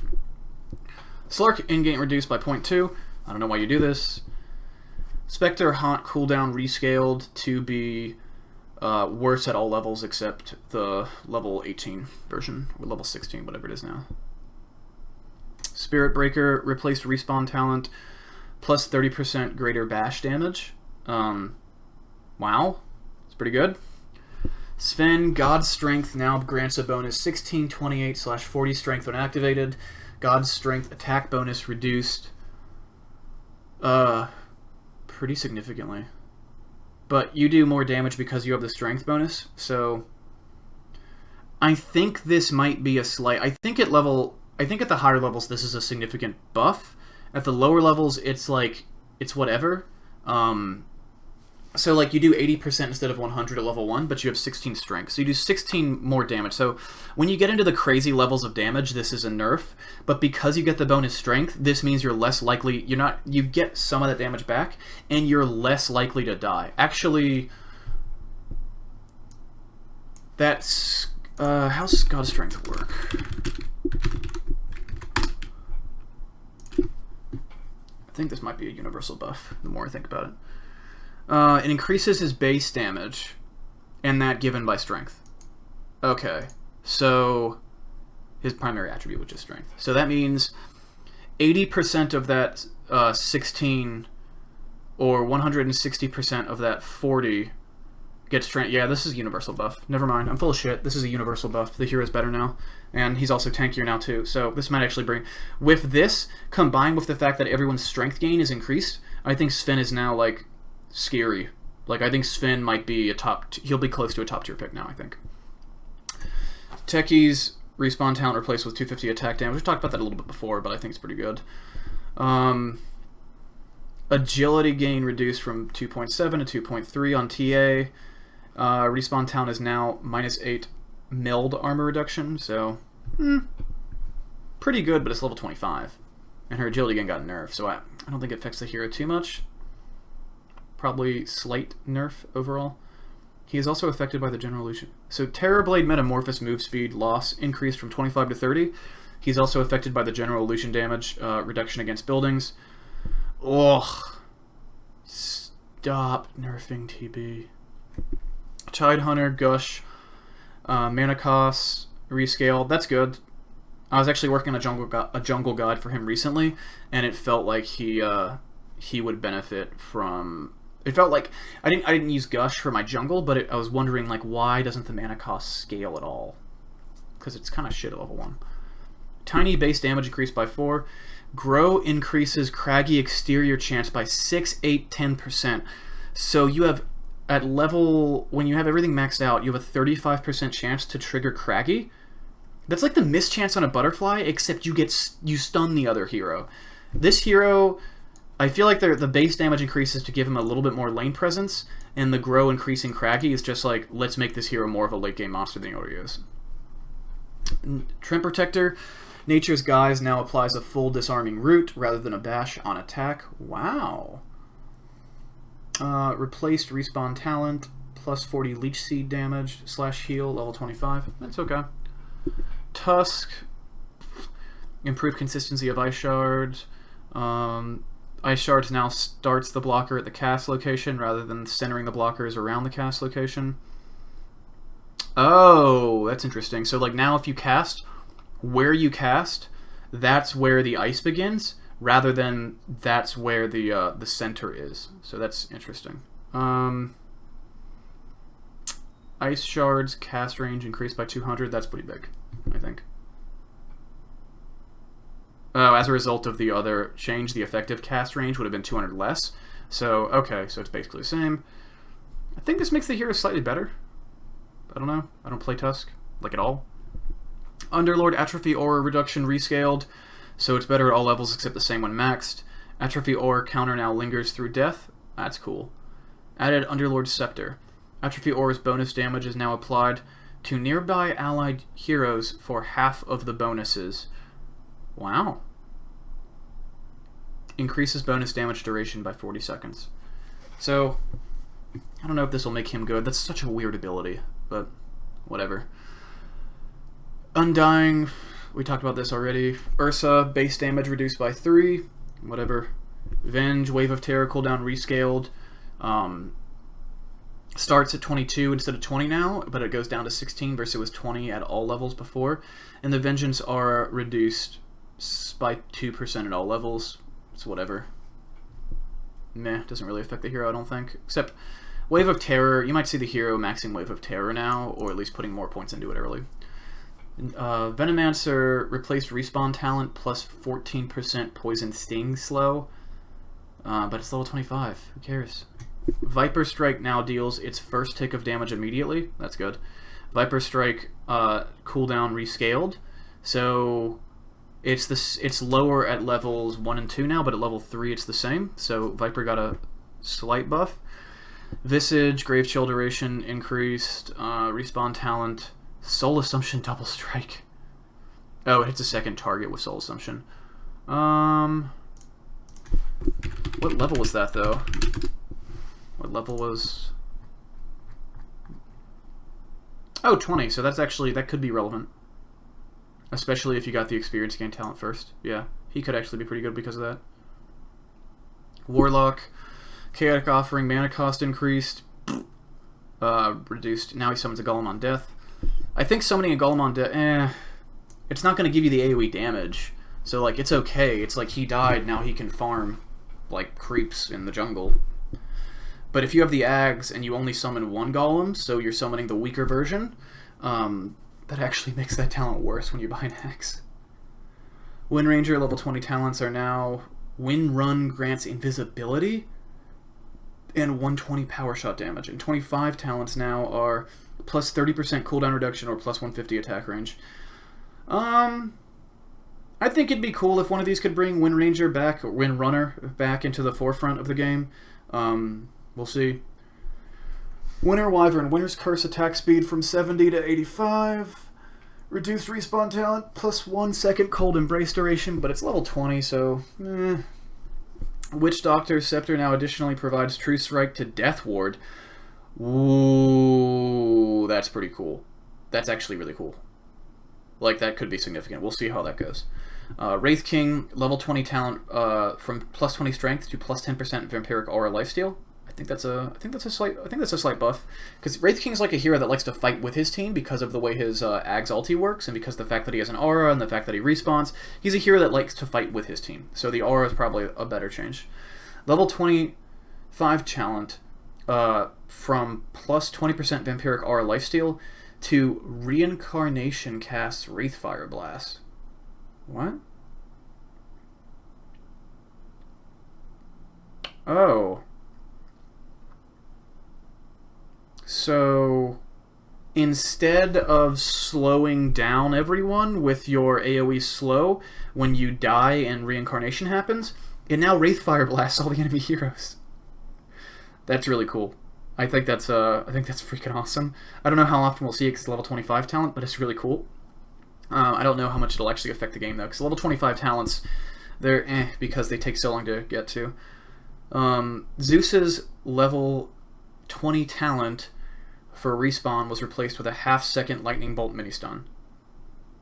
Slark in-game reduced by 0.2. I don't know why you do this. Spectre Haunt cooldown rescaled to be worse at all levels except the level 18 version, or level 16, whatever it is now. Spirit Breaker replaced respawn talent plus 30% greater bash damage. Wow, it's pretty good. Sven, God's Strength now grants a bonus 1628/40 strength when activated. God's Strength attack bonus reduced pretty significantly. But you do more damage because you have the strength bonus, so I think this might be a slight... I think at the higher levels this is a significant buff. At the lower levels it's like, it's whatever. So like you do 80% instead of 100 at level 1, but you have 16 strength. So you do 16 more damage. So when you get into the crazy levels of damage, this is a nerf. But because you get the bonus strength, this means you're less likely... You get some of that damage back, and you're less likely to die. Actually, that's... how's God Strength work? I think this might be a universal buff, the more I think about it. It increases his base damage, and that given by strength. Okay, so his primary attribute, which is strength. So that means 80% of that 16, or 160% of that 40 gets strength. Yeah, this is a universal buff. Never mind, I'm full of shit. This is a universal buff. The hero's better now, and he's also tankier now too. So this might actually bring... With this, combined with the fact that everyone's strength gain is increased, I think Sven is now, like... scary. Like, I think Sven might be a top... He'll be close to a top tier pick now, I think. Techie's respawn talent replaced with 250 attack damage. We talked about that a little bit before, but I think it's pretty good. Agility gain reduced from 2.7 to 2.3 on TA. Respawn talent is now -8 milled armor reduction, so... pretty good, but it's level 25. And her agility gain got nerfed, so I don't think it affects the hero too much. Probably slight nerf overall. He is also affected by the general illusion. So Terrorblade Metamorphosis move speed loss increased from 25 to 30. He's also affected by the general illusion damage reduction against buildings. Ugh. Stop nerfing TB. Tidehunter, Gush, Mana Cost, rescale. That's good. I was actually working on a jungle guide for him recently, and it felt like he would benefit from... It felt like I didn't use Gush for my jungle, but I was wondering like why doesn't the mana cost scale at all? Because it's kind of shit at level 1. Tiny base damage increased by 4. Grow increases craggy exterior chance by 6, 8, 10%. So you have at level, when you have everything maxed out, you have a 35% chance to trigger craggy. That's like the miss chance on a butterfly, except you stun the other hero. This hero I feel like the base damage increases to give him a little bit more lane presence, and the grow increasing Craggy is just like, let's make this hero more of a late game monster than he already is. Trim Protector. Nature's Guise now applies a full disarming root rather than a bash on attack. Wow. Replaced respawn talent, plus 40 leech seed damage / heal, level 25. That's okay. Tusk. Improved consistency of Ice Shards. Ice Shards now starts the blocker at the cast location rather than centering the blockers around the cast location. Oh, that's interesting. So like now if you cast, where you cast, that's where the ice begins, rather than that's where the center is. So that's interesting. Ice Shards cast range increased by 200. That's pretty big, I think. As a result of the other change, the effective cast range would have been 200 less. So, okay, so it's basically the same. I think this makes the hero slightly better. I don't know. I don't play Tusk, like, at all. Underlord Atrophy Aura reduction rescaled, so it's better at all levels except the same when maxed. Atrophy Aura counter now lingers through death. That's cool. Added Underlord Scepter. Atrophy Aura's bonus damage is now applied to nearby allied heroes for half of the bonuses. Wow. Increases bonus damage duration by 40 seconds. So, I don't know if this will make him good. That's such a weird ability, but whatever. Undying, we talked about this already. Ursa, base damage reduced by 3. Whatever. Venge, Wave of Terror cooldown rescaled. Starts at 22 instead of 20 now, but it goes down to 16 versus it was 20 at all levels before. And the Vengeance are reduced by 2% at all levels. It's whatever. Meh, doesn't really affect the hero, I don't think. Except Wave of Terror, you might see the hero maxing Wave of Terror now, or at least putting more points into it early. Venomancer replaced respawn talent plus 14% poison sting slow, but it's level 25. Who cares? Viper Strike now deals its first tick of damage immediately. That's good. Viper Strike cooldown rescaled, so it's lower at levels 1 and 2 now, but at level 3 it's the same. So Viper got a slight buff. Visage Grave Chill duration increased. Respawn talent. Soul Assumption double strike. Oh, it hits a second target with Soul Assumption. What level was that though? What level was... Oh, 20, so that's actually, that could be relevant. Especially if you got the experience gain talent first. Yeah, he could actually be pretty good because of that. Warlock, Chaotic Offering, mana cost increased. Reduced, now he summons a Golem on death. I think summoning a Golem on death, it's not going to give you the AoE damage. So, like, it's okay. It's like he died, now he can farm, like, creeps in the jungle. But if you have the Ags and you only summon one Golem, so you're summoning the weaker version, that actually makes that talent worse when you buy an Axe. Wind Ranger level 20 talents are now Wind Run grants invisibility and 120 power shot damage. And 25 talents now are plus 30% cooldown reduction or plus 150 attack range. I think it'd be cool if one of these could bring Wind Ranger back, or Wind Runner back into the forefront of the game. We'll see. Winter Wyvern, Winter's Curse attack speed from 70 to 85. Reduced respawn talent, plus 1 second cold embrace duration, but it's level 20, so Witch Doctor Scepter now additionally provides True Strike to Death Ward. Ooh, that's pretty cool. That's actually really cool. Like, that could be significant. We'll see how that goes. Wraith King, level 20 talent from plus 20 strength to plus 10% vampiric aura lifesteal. I think that's a slight buff, because Wraith King's like a hero that likes to fight with his team because of the way his Ags ulti works, and because of the fact that he has an aura and the fact that he respawns. He's a hero that likes to fight with his team, so the aura is probably a better change. Level 25 talent from plus 20% vampiric aura lifesteal to reincarnation casts Wraithfire Blast. What? Oh. So, instead of slowing down everyone with your AoE slow when you die and reincarnation happens, it now Wraithfire blasts all the enemy heroes. That's really cool. I think that's freaking awesome. I don't know how often we'll see it because it's level 25 talent, but it's really cool. I don't know how much it'll actually affect the game though, because level 25 talents, they're because they take so long to get to. Zeus's level 20 talent for respawn was replaced with a half-second lightning bolt mini stun,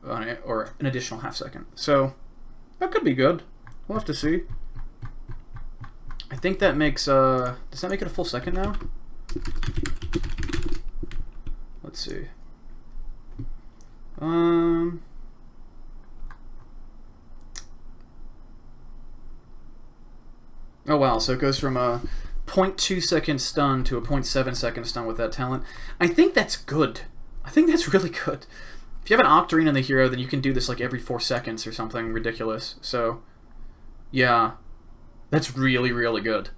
or an additional half-second. So that could be good. We'll have to see. I think that makes does that make it a full second now? Let's see. Oh wow, so it goes from a 0.2 second stun to a 0.7 second stun with that talent. I think that's good. I think that's really good. If you have an Octarine in the hero, then you can do this like every 4 seconds or something ridiculous. So, yeah, that's really, really good.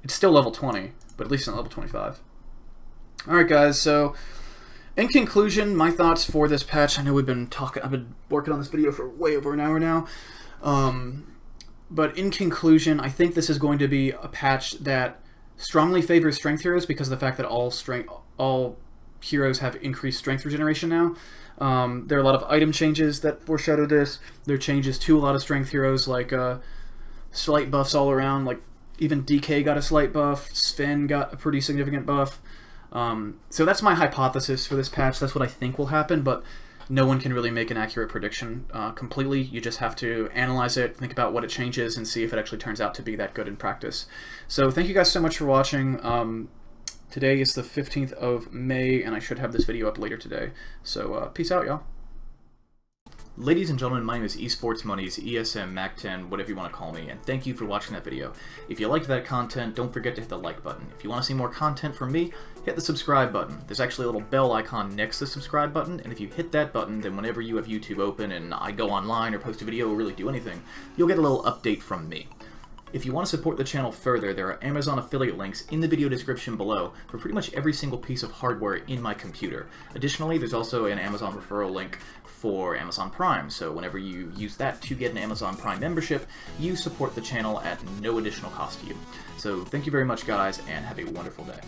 It's still level 20, but at least not level 25. Alright guys, so in conclusion, my thoughts for this patch. I know I've been working on this video for way over an hour now. But in conclusion, I think this is going to be a patch that strongly favors strength heroes because of the fact that all heroes have increased strength regeneration now. There are a lot of item changes that foreshadow this. There are changes to a lot of strength heroes, like slight buffs all around. Like even DK got a slight buff. Sven got a pretty significant buff. So that's my hypothesis for this patch. That's what I think will happen, but no one can really make an accurate prediction completely. You just have to analyze it, think about what it changes, and see if it actually turns out to be that good in practice. So thank you guys so much for watching. Today is the 15th of May, and I should have this video up later today. So peace out, y'all. Ladies and gentlemen, my name is eSportsMonies, ESM, Mac10, whatever you want to call me, and thank you for watching that video. If you liked that content, don't forget to hit the like button. If you want to see more content from me, hit the subscribe button. There's actually a little bell icon next to the subscribe button, and if you hit that button, then whenever you have YouTube open and I go online or post a video or really do anything, you'll get a little update from me. If you want to support the channel further, there are Amazon affiliate links in the video description below for pretty much every single piece of hardware in my computer. Additionally, there's also an Amazon referral link for Amazon Prime, so whenever you use that to get an Amazon Prime membership, you support the channel at no additional cost to you. So thank you very much, guys, and have a wonderful day.